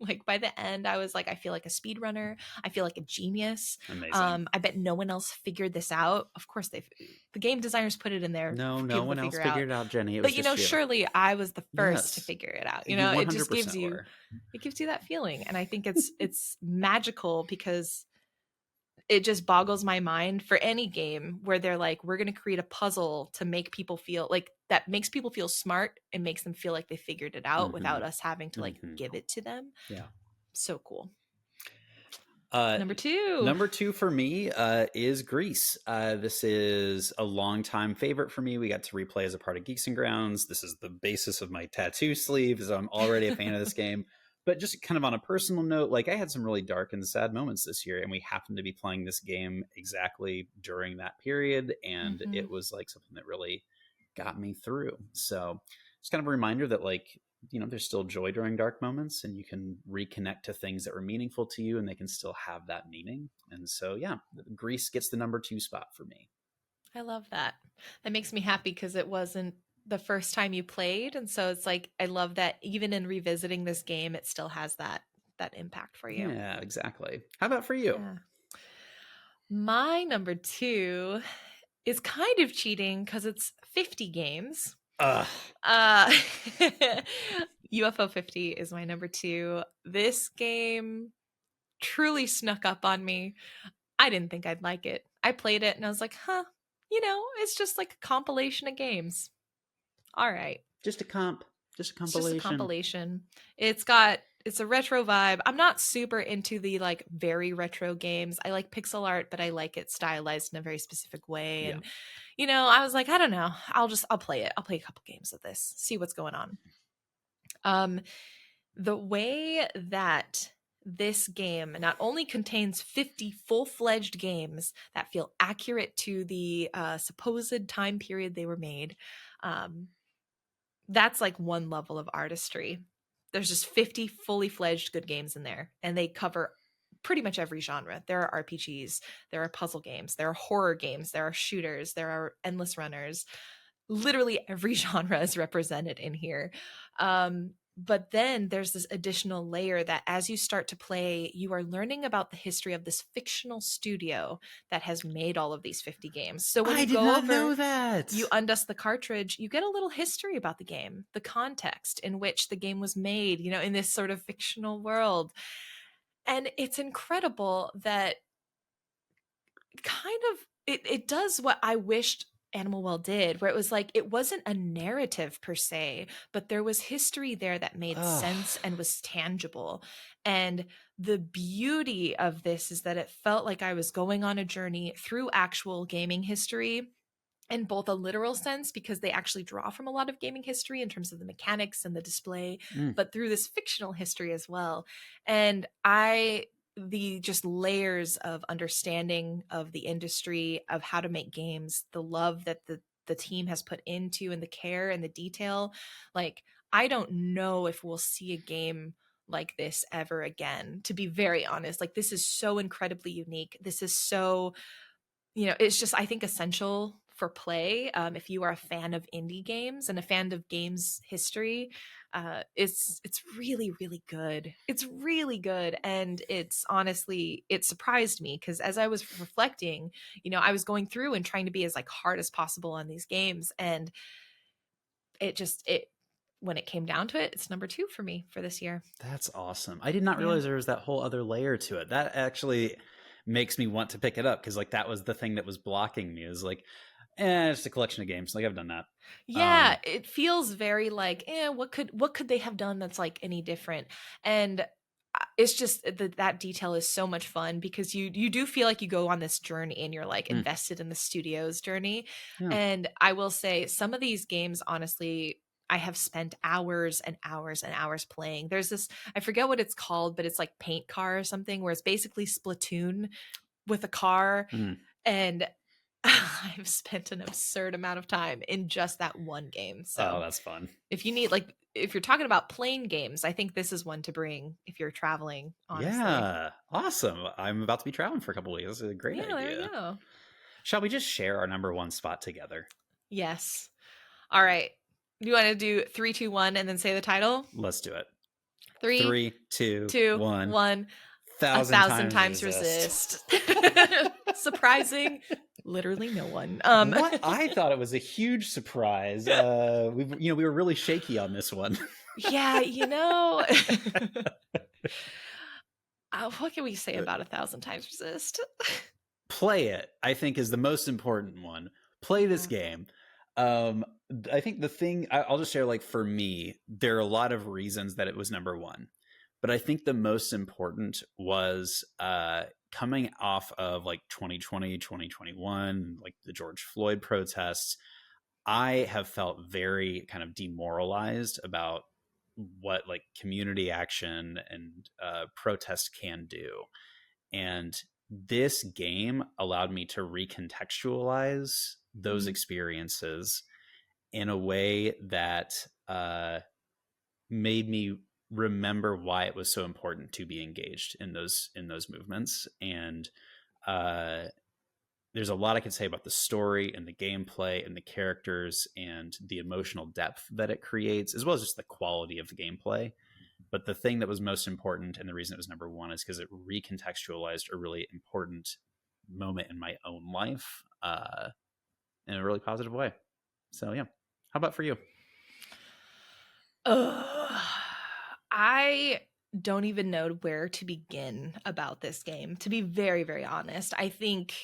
Like by the end, I was like, I feel like a speedrunner. I feel like a genius. Amazing. I bet no one else figured this out. Of course, the game designers put it in there No, for no people to one else figure out. figured it out, Jenny. It was But just you. surely I was the first to Yes, figure it out. you It just gives 100% you were. that feeling, and I think it's magical because it just boggles my mind for any game where they're like, we're going to create a puzzle to make people feel like that makes people feel smart and makes them feel like they figured it out Hmm. without us having to like Hmm. give it to them. Yeah. So cool. Uh, Number 2. Number 2 for me is Greece. This is a longtime favorite for me. We got to replay as a part of Geeks and Grounds. This is the basis of my tattoo sleeve, so I'm already a fan of this game. But just kind of on a personal note, like I had some really dark and sad moments this year, and we happened to be playing this game exactly during that period, and Mm-hmm. it was like something that really got me through. So it's kind of a reminder that like there's still joy during dark moments and you can reconnect to things that were meaningful to you and they can still have that meaning. And so, yeah, Greece gets the number 2 spot for me. I love that. That makes me happy because it wasn't the first time you played, and so it's like I love that even in revisiting this game, it still has that impact for you. Yeah, exactly. How about for you? Yeah. My number 2 is kind of cheating because it's 50 games. Ugh. Uh, UFO 50 is my number 2. This game truly snuck up on me. I didn't think I'd like it. I played it and I was like, huh, it's just like a compilation of games. All right. Just a comp, just a It's just a compilation. compilation. It's a retro vibe. I'm not super into the like very retro games. I like pixel art, but I like it stylized in a very specific way. Yeah. And I was like, I don't know. I'll play it. I'll play a couple games of this, see what's going on. Um, the way that this game not only contains 50 full-fledged games that feel accurate to the supposed time period they were made, um, that's like one level of artistry. There's just 50 fully fledged good games in there, and they cover pretty much every genre. There are RPGs, there are puzzle games, there are horror games, there are shooters, there are endless runners. Literally every genre is represented in here. But then there's this additional layer that as you start to play, you are learning about the history of this fictional studio that has made all of these 50 games. So when I you did go not over, know that. you undust the cartridge, you get a little history about the game, the context in which the game was made, in this sort of fictional world. And it's incredible that kind of it does what I wished Animal Well did, where it was like it wasn't a narrative per se, but there was history there that made Ugh. sense and was tangible. And the beauty of this is that it felt like I was going on a journey through actual gaming history in both a literal sense because they actually draw from a lot of gaming history in terms of the mechanics and the display, Mm. but through this fictional history as well. And I the just layers of understanding of the industry of how to make games, the love that the team has put into and the care and the detail, like I don't know if we'll see a game like this ever again, to be very honest. Like this is so incredibly unique. This is so, it's just, I think, essential for play. If you are a fan of indie games and a fan of games history, it's really, really good. It's really good. And it's honestly, it surprised me because as I was reflecting, I was going through and trying to be as like hard as possible on these games. And it when it came down to it, it's number 2 for me for this year. That's awesome. I did not Yeah. realize there was that whole other layer to it. That actually makes me want to pick it up because like that was the thing that was blocking me. Is like, it's a collection of games. Like I've done that. Yeah, it feels very like, what could they have done that's like any different? And it's just that detail is so much fun because you do feel like you go on this journey and you're like Mm, invested in the studio's journey. yeah. And I will say some of these games, honestly, I have spent hours and hours and hours playing. There's this, I forget what it's called, but it's like Paint Car or something, where it's basically Splatoon with a car. Mm. And I've spent an absurd amount of time in just that one game. Oh, So that's fun. if you need, like, if you're talking about plain games, I think this is one to bring if you're traveling, honestly. Yeah, awesome. I'm about to be traveling for a couple of weeks. That's a great Yeah, there you idea. go. Shall we just share our number one spot together? Yes. All right. Do you want to do 3, 2, 1 and then say the title? Let's do it. 3, 3, 2, 2, 1. 1. A Thousand thousand times times resist. resist. Surprising. Literally no one. What? I thought it was a huge surprise. We were really shaky on this one. Yeah, what can we say about a thousand times resist? Play it, I think, is the most important one. Play this Yeah. game. I think the thing I'll just share, like for me, there are a lot of reasons that it was number one, but I think the most important was coming off of like 2020, 2021, like the George Floyd protests. I have felt very kind of demoralized about what like community action and protest can do. And this game allowed me to recontextualize those Mhm. experiences in a way that made me remember why it was so important to be engaged in those movements. And uh, there's a lot I could say about the story and the gameplay and the characters and the emotional depth that it creates, as well as just the quality of the gameplay. But the thing that was most important and the reason it was number one is because it recontextualized a really important moment in my own life in a really positive way. So, yeah. How about for you? Ugh. I don't even know where to begin about this game, to be very, very honest. I think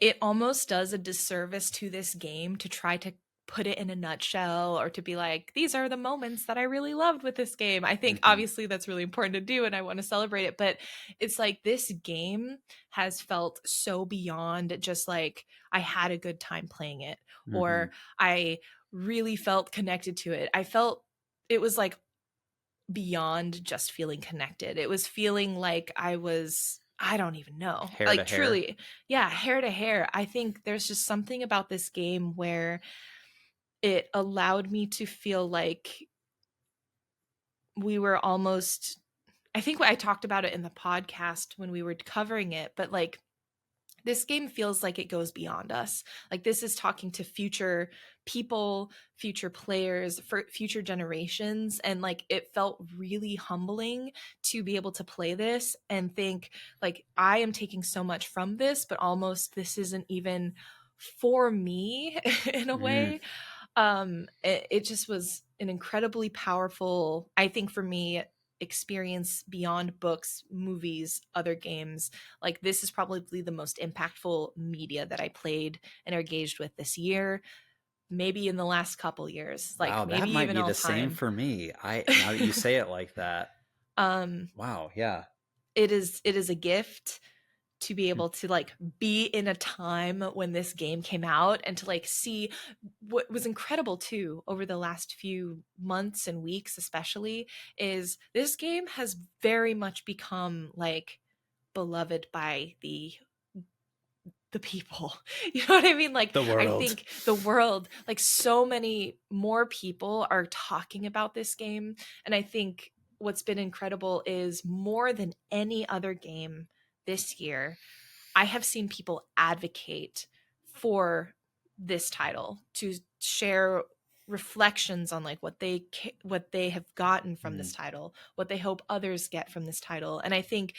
it almost does a disservice to this game to try to put it in a nutshell or to be like, these are the moments that I really loved with this game. I think Mm-hmm. obviously that's really important to do and I want to celebrate it, but it's like this game has felt so beyond just like I had a good time playing it Mm-hmm. or I really felt connected to it. I felt it was like beyond just feeling connected. It was feeling like I don't even know. Hair to Like hair. truly, yeah, hair to hair. I think there's just something about this game where it allowed me to feel like we were almost, I think I talked about it in the podcast when we were covering it, but like this game feels like it goes beyond us. Like this is talking to future people, future players, for future generations. And like it felt really humbling to be able to play this and think like I am taking so much from this, but almost this isn't even for me in a Mm. way. It just was an incredibly powerful, I think for me, experience beyond books, movies, other games. Like this is probably the most impactful media that I played and engaged with this year, maybe in the last couple years, like Wow, that maybe might even be all the same time. for me. I Now that you say it like that, um wow, yeah. it is a gift to be able to like be in a time when this game came out and to like see what was incredible too over the last few months and weeks especially is this game has very much become like beloved by the people. You know what I mean? Like, The I world. think the world, like, so many more people are talking about this game. And I think what's been incredible is more than any other game this year, I have seen people advocate for this title to share reflections on like what they have gotten from this Mm. title, what they hope others get from this title. And I think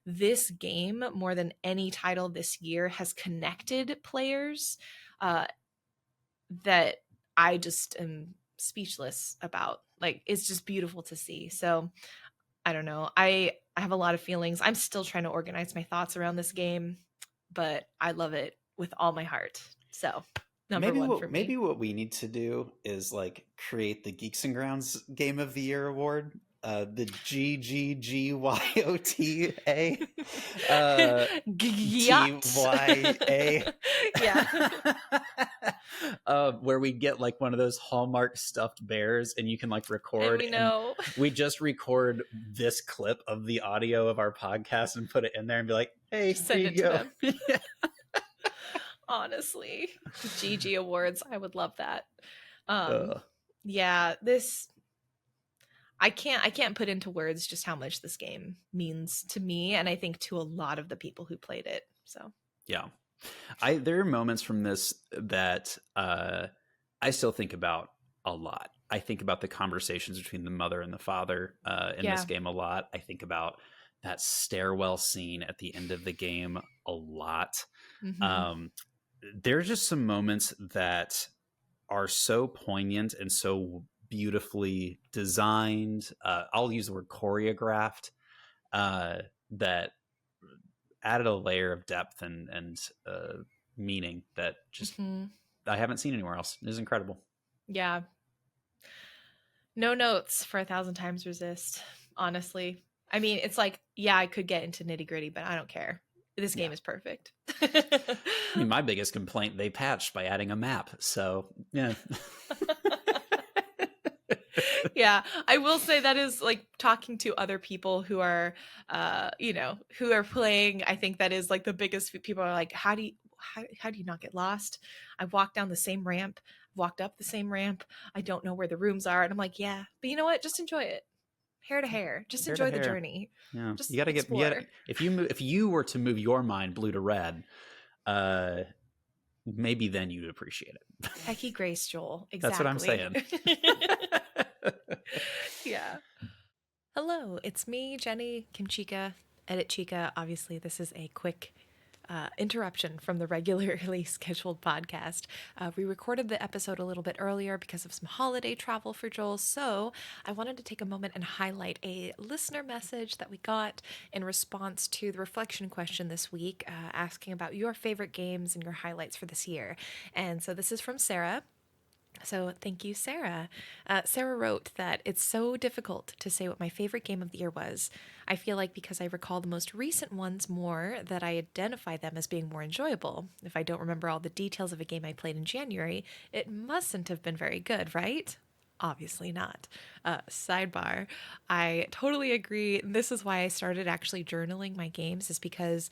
this game more than any title this year has connected players uh, that I just am speechless about. Like it's just beautiful to see. So I don't know. I have a lot of feelings. I'm still trying to organize my thoughts around this game, but I love it with all my heart. So, number Maybe 1 what for me. maybe what we need to do is like create the Geeks and Grounds Game of the Year award. The GGGYOTA Yacht. TYA. Yeah. Where we get like one of those Hallmark stuffed bears and you can like And record, we and know. we just record this clip of the audio of our podcast and put it in there and be like, hey, Just here send it you to go. them. Honestly. GG awards. I would love that. uh, Yeah, this I can't put into words just how much this game means to me and I think to a lot of the people who played it. So, yeah. There are moments from this that I still think about a lot. I think about the conversations between the mother and the father in this yeah. game a lot. I think about that stairwell scene at the end of the game a lot. Mhm. Um, there's just some moments that are so poignant and so beautifully designed. I'll use the word choreographed. Uh, that added a layer of depth and meaning that just Mhm. I haven't seen anywhere else. It is incredible. Yeah. No notes for A Thousand Times Resist, honestly. I mean, it's like, yeah, I could get into nitty-gritty, but I don't care. This Yeah. game is perfect. I mean, my biggest complaint they patched by adding a map. So, yeah. Yeah, I will say that is like talking to other people who are who are playing. I think that is like the biggest people are like, how do you not get lost? I walked down the same ramp, walked up the same ramp. I don't know where the rooms are. And I'm like, yeah, but you know what? Just enjoy it. Hair to hair. Just Hair to enjoy the hair. journey. Yeah. Just You got to get, explore. if you were to move your mind blue to red, uh, maybe then you'd appreciate it. Techie Grace Joel. That's what I'm Exactly. saying. Yeah. Hello, it's me, Jenny, Kimchica, Edit Chica. Obviously, this is a quick interruption from the regularly scheduled podcast. We recorded the episode a little bit earlier because of some holiday travel for Joel, so I wanted to take a moment and highlight a listener message that we got in response to the reflection question this week, asking about your favorite games and your highlights for this year. And so this is from Sarah. So, thank you, Sarah. Sarah wrote that it's so difficult to say what my favorite game of the year was. I feel like because I recall the most recent ones more, that I identify them as being more enjoyable. If I don't remember all the details of a game I played in January, it mustn't have been very good, right? Obviously not. Sidebar, I totally agree. This is why I started actually journaling my games, is because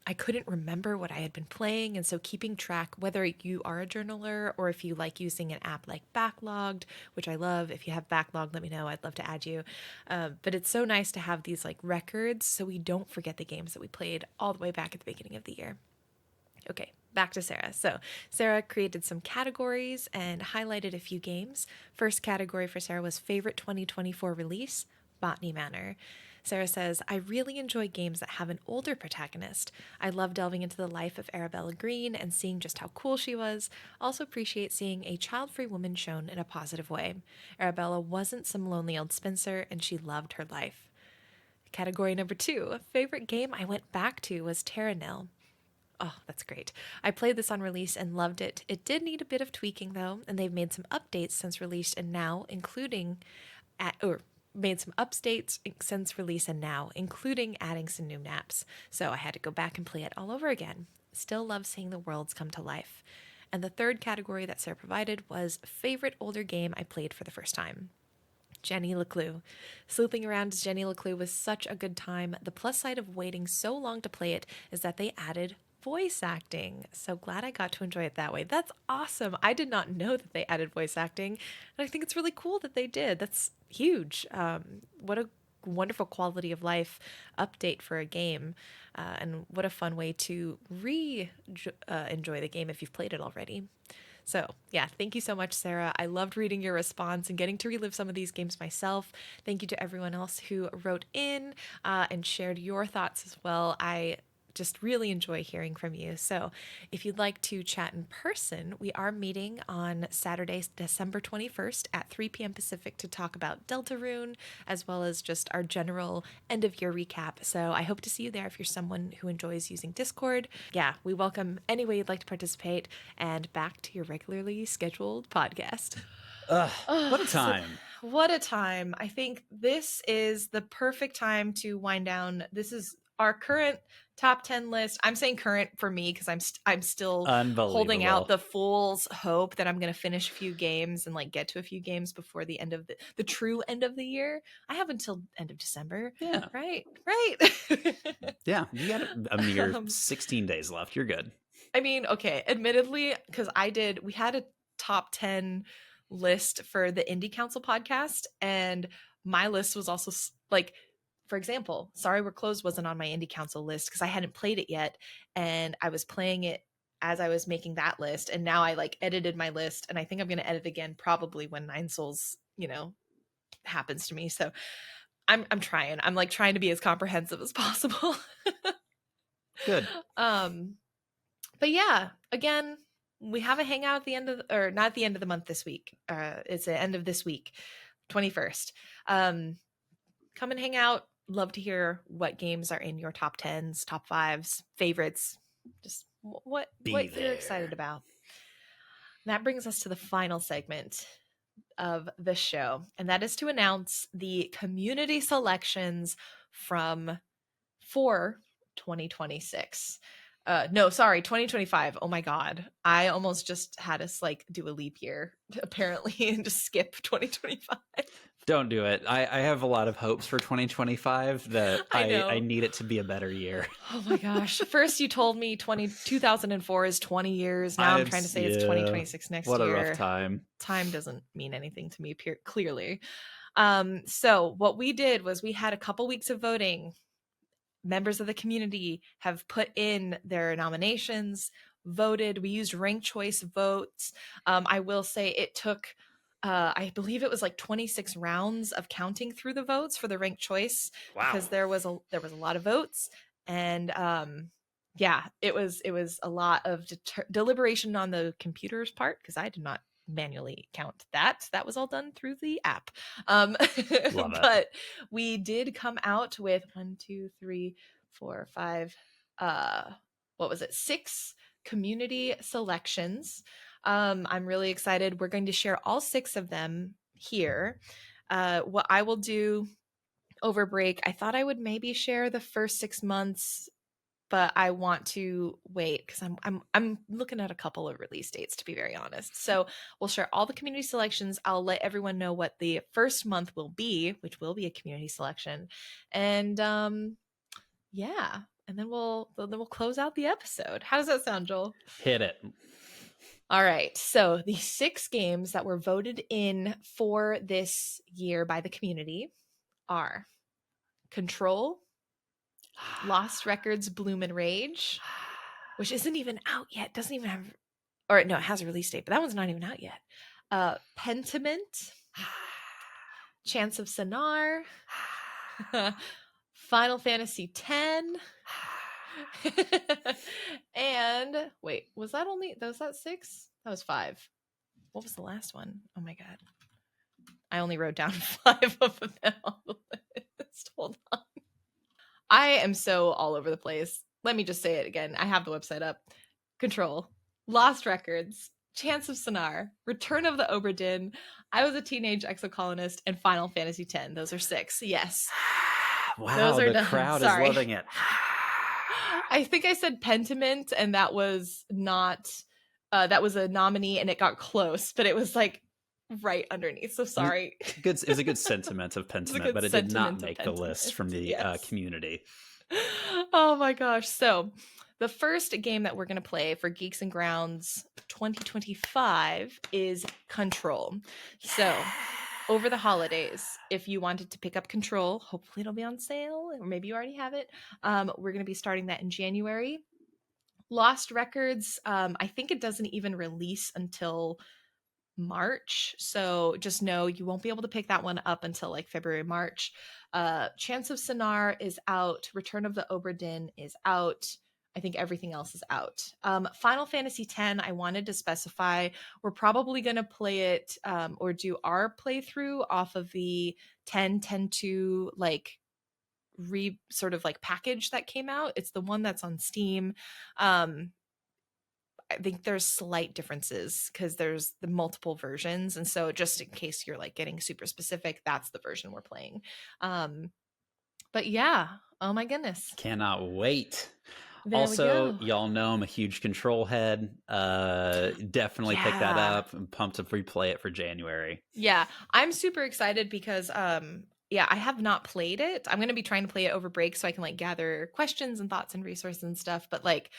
I couldn't remember what I had been playing. And so keeping track, whether you are a journaler or if you like using an app like Backlogged, which I love. If you have Backlogged, let me know. I'd love to add you. But it's so nice to have these like records so we don't forget the games that we played all the way back at the beginning of the year. Okay, back to Sarah. So, Sarah created some categories and highlighted a few games. First category for Sarah was favorite 2024 release, Botany Manor. Sarah says, I really enjoy games that have an older protagonist. I love delving into the life of Arabella Green and seeing just how cool she was. Also appreciate seeing a child-free woman shown in a positive way. Arabella wasn't some lonely old spinster, and she loved her life. Category number 2, favorite game I went back to was Terra Nil. Oh, that's great. I played this on release and loved it. It did need a bit of tweaking though, and they've made some updates since release and now, including made some updates since release and now, including adding some new maps. So I had to go back and play it all over again. Still love seeing the worlds come to life. And the third category that Sarah provided was favorite older game I played for the first time. Jenny LeClue. Sleuthing around as Jenny LeClue was such a good time. The plus side of waiting so long to play it is that they added voice acting. So glad I got to enjoy it that way. That's awesome. I did not know that they added voice acting, and I think it's really cool that they did. That's huge. What a wonderful quality of life update for a game, and what a fun way to enjoy the game if you've played it already. So, yeah, thank you so much, Sarah. I loved reading your response and getting to relive some of these games myself. Thank you to everyone else who wrote in and shared your thoughts as well. I just really enjoy hearing from you. So, if you'd like to chat in person, we are meeting on Saturday, December 21st at 3 p.m. Pacific to talk about Deltarune, as well as just our general end of year recap. So, I hope to see you there if you're someone who enjoys using Discord. Yeah, we welcome any way you'd like to participate, and back to your regularly scheduled podcast. What a time. What a time. I think this is the perfect time to wind down. This is our current top 10 list. I'm saying current for me because I'm still holding out the fool's hope that I'm going to finish a few games and like get to a few games before the end of the true end of the year. I have until end of December. Yeah. Right. Yeah, you got a mere 16 days left. You're good. I mean, okay, admittedly, because we had a top 10 list for the Indie Council podcast, and my list was also like, for example, Sorry We're Closed wasn't on my Indie Council list because I hadn't played it yet, and I was playing it as I was making that list, and now I like edited my list, and I think I'm going to edit again probably when Nine Souls, happens to me. So I'm trying. I'm like trying to be as comprehensive as possible. Good. But yeah, again, we have a hangout at the end of, or not at the end of the month this week. It's the end of this week, 21st. Come and hang out. Love to hear what games are in your top 10s, top 5s, favorites. Just what you're excited about. That brings us to the final segment of the show, and that is to announce the community selections for 2026. No, sorry, 2025. Oh my god, I almost just had us like do a leap year apparently and just skip 2025. Don't do it. I have a lot of hopes for 2025 that I need it to be a better year. Oh my gosh. First you told me 2004 is 20 years. Now I'm trying to say it's 2026 next year. What a rough time. Time doesn't mean anything to me, clearly. So what we did was we had a couple weeks of voting. Members of the community have put in their nominations, voted. We used ranked choice votes. I will say it took, I believe it was like 26 rounds of counting through the votes for the ranked choice. Wow. Because there was a lot of votes, and yeah, it was a lot of deliberation on the computer's part because I did not manually count that was all done through the app. But we did come out with 6 community selections. I'm really excited. We're going to share all 6 of them here. What I will do over break, I thought I would maybe share the first 6 months, but I want to wait because I'm looking at a couple of release dates, to be very honest. So we'll share all the community selections. I'll let everyone know what the first month will be, which will be a community selection, and yeah, and then we'll close out the episode. How does that sound, Joel? Hit it. All right. So the 6 games that were voted in for this year by the community are Control, Lost Records, Bloom and Rage, which isn't even out yet. Doesn't even have, or no, it has a release date, but that one's not even out yet. Pentiment, Chance of Sonar, Final Fantasy X, and wait, was that 6? That was 5. What was the last one? Oh my god, I only wrote down 5 of them on the list. Hold on. I am so all over the place. Let me just say it again. I have the website up. Control, Lost Records, Chance of Sonar, Return of the Oberdin, I Was a Teenage Exocolonist, and Final Fantasy X. Those are 6. Yes. Those Wow, are the done. crowd is Sorry. loving it. I think I said Pentiment, and that was not that was a nominee, and it got close, but it was like right underneath. So sorry. Good. It was a good sentiment of It's a Pentiment, good but it did not sentiment of make the list Pentiment. from the Yes. community. Oh my gosh. So the first game that we're going to play for Geeks and Grounds 2025 is Control. So over the holidays, if you wanted to pick up Control, hopefully it'll be on sale, or maybe you already have it. We're going to be starting that in January. Lost Records, I think it doesn't even release until March. So just know you won't be able to pick that one up until like February, March. Chance of Sonar is out. Return of the Oberdin is out. I think everything else is out. Final Fantasy X, I wanted to specify we're probably going to play it or do our playthrough off of the 10.2 like sort of like package that came out. It's the one that's on Steam. I think there's slight differences because there's the multiple versions. And so just in case you're like getting super specific, that's the version we're playing. But yeah, oh my goodness. Cannot wait. There we Also, go. y'all know I'm a huge Control head. Definitely pick that up. I'm pumped to replay it for January. Yeah, I'm super excited because yeah, I have not played it. I'm going to be trying to play it over break so I can like gather questions and thoughts and resources and stuff, but like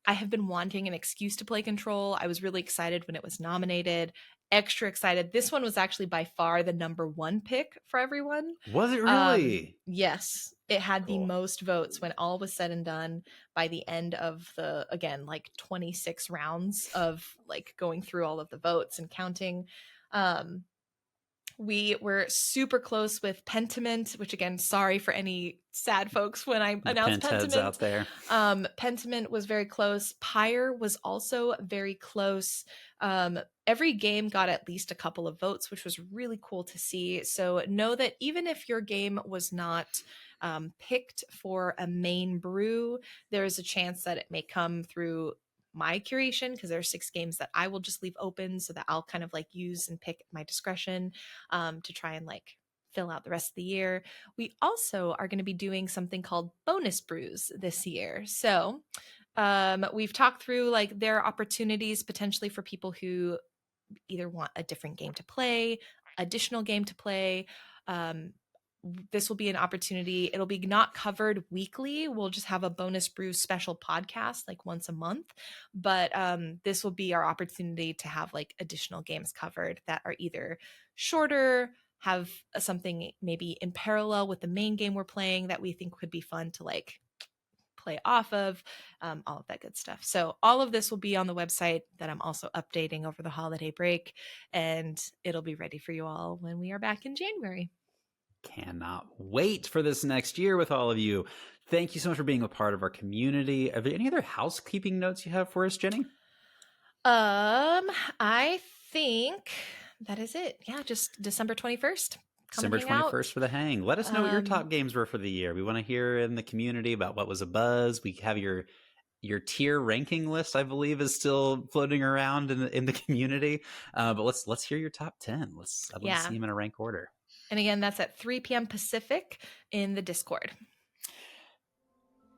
I have been wanting an excuse to play Control. I was really excited when it was nominated. Extra excited. This one was actually by far the number 1 pick for everyone. Was it really? Yes, it had the Cool. most votes when all was said and done by the end of the, again, like 26 rounds of like going through all of the votes and counting. We were super close with Pentiment, which again, sorry for any sad folks when I announced Pent heads Pentiment. out there. Pentiment was very close. Pyre was also very close. Every game got at least a couple of votes, which was really cool to see. So know that even if your game was not picked for a main brew, there is a chance that it may come through my curation because there are 6 games that I will just leave open so that I'll kind of like use and pick at my discretion to try and like fill out the rest of the year. We also are going to be doing something called bonus brews this year. So we've talked through like there are opportunities potentially for people who either want a different game to play, additional game to play. This will be an opportunity. It'll be not covered weekly. We'll just have a bonus brew special podcast like once a month. But this will be our opportunity to have like additional games covered that are either shorter, have something maybe in parallel with the main game we're playing that we think could be fun to like play off of, all of that good stuff. So all of this will be on the website that I'm also updating over the holiday break, and it'll be ready for you all when we are back in January. Cannot wait for this next year with all of you. Thank you so much for being a part of our community. Are there any other housekeeping notes you have for us, Jenny? I think that is it. Yeah, just December 21st. December 21st for the hang. Let us know what your top games were for the year. We want to hear in the community about what was a buzz. We have your tier ranking list, I believe, is still floating around in the community. But let's hear your top 10. Let's see them in a rank order. And again, that's at 3 p.m. Pacific in the Discord.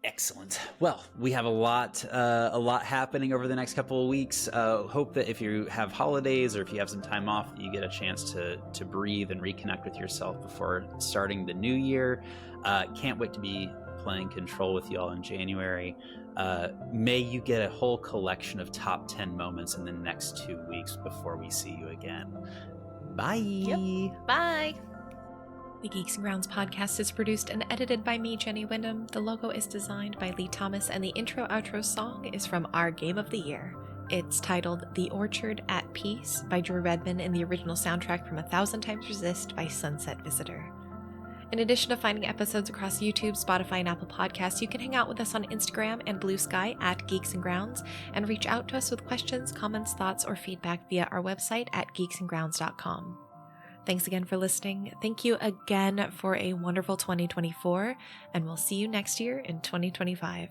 Excellent. Well, we have a lot happening over the next couple of weeks. Hope that if you have holidays or if you have some time off, you get a chance to breathe and reconnect with yourself before starting the new year. Can't wait to be playing Control with you all in January. May you get a whole collection of top 10 moments in the next 2 weeks before we see you again. Bye. Yep. Bye. The Geeks and Grounds podcast is produced and edited by me, Jenny Wyndham. The logo is designed by Lee Thomas, and the intro-outro song is from our Game of the Year. It's titled The Orchard at Peace by Drew Redman in the original soundtrack from 1,000 Times Resist by Sunset Visitor. In addition to finding episodes across YouTube, Spotify, and Apple Podcasts, you can hang out with us on Instagram and Blue Sky at Geeks and Grounds, and reach out to us with questions, comments, thoughts, or feedback via our website at geeksandgrounds.com. Thanks again for listening. Thank you again for a wonderful 2024, and we'll see you next year in 2025.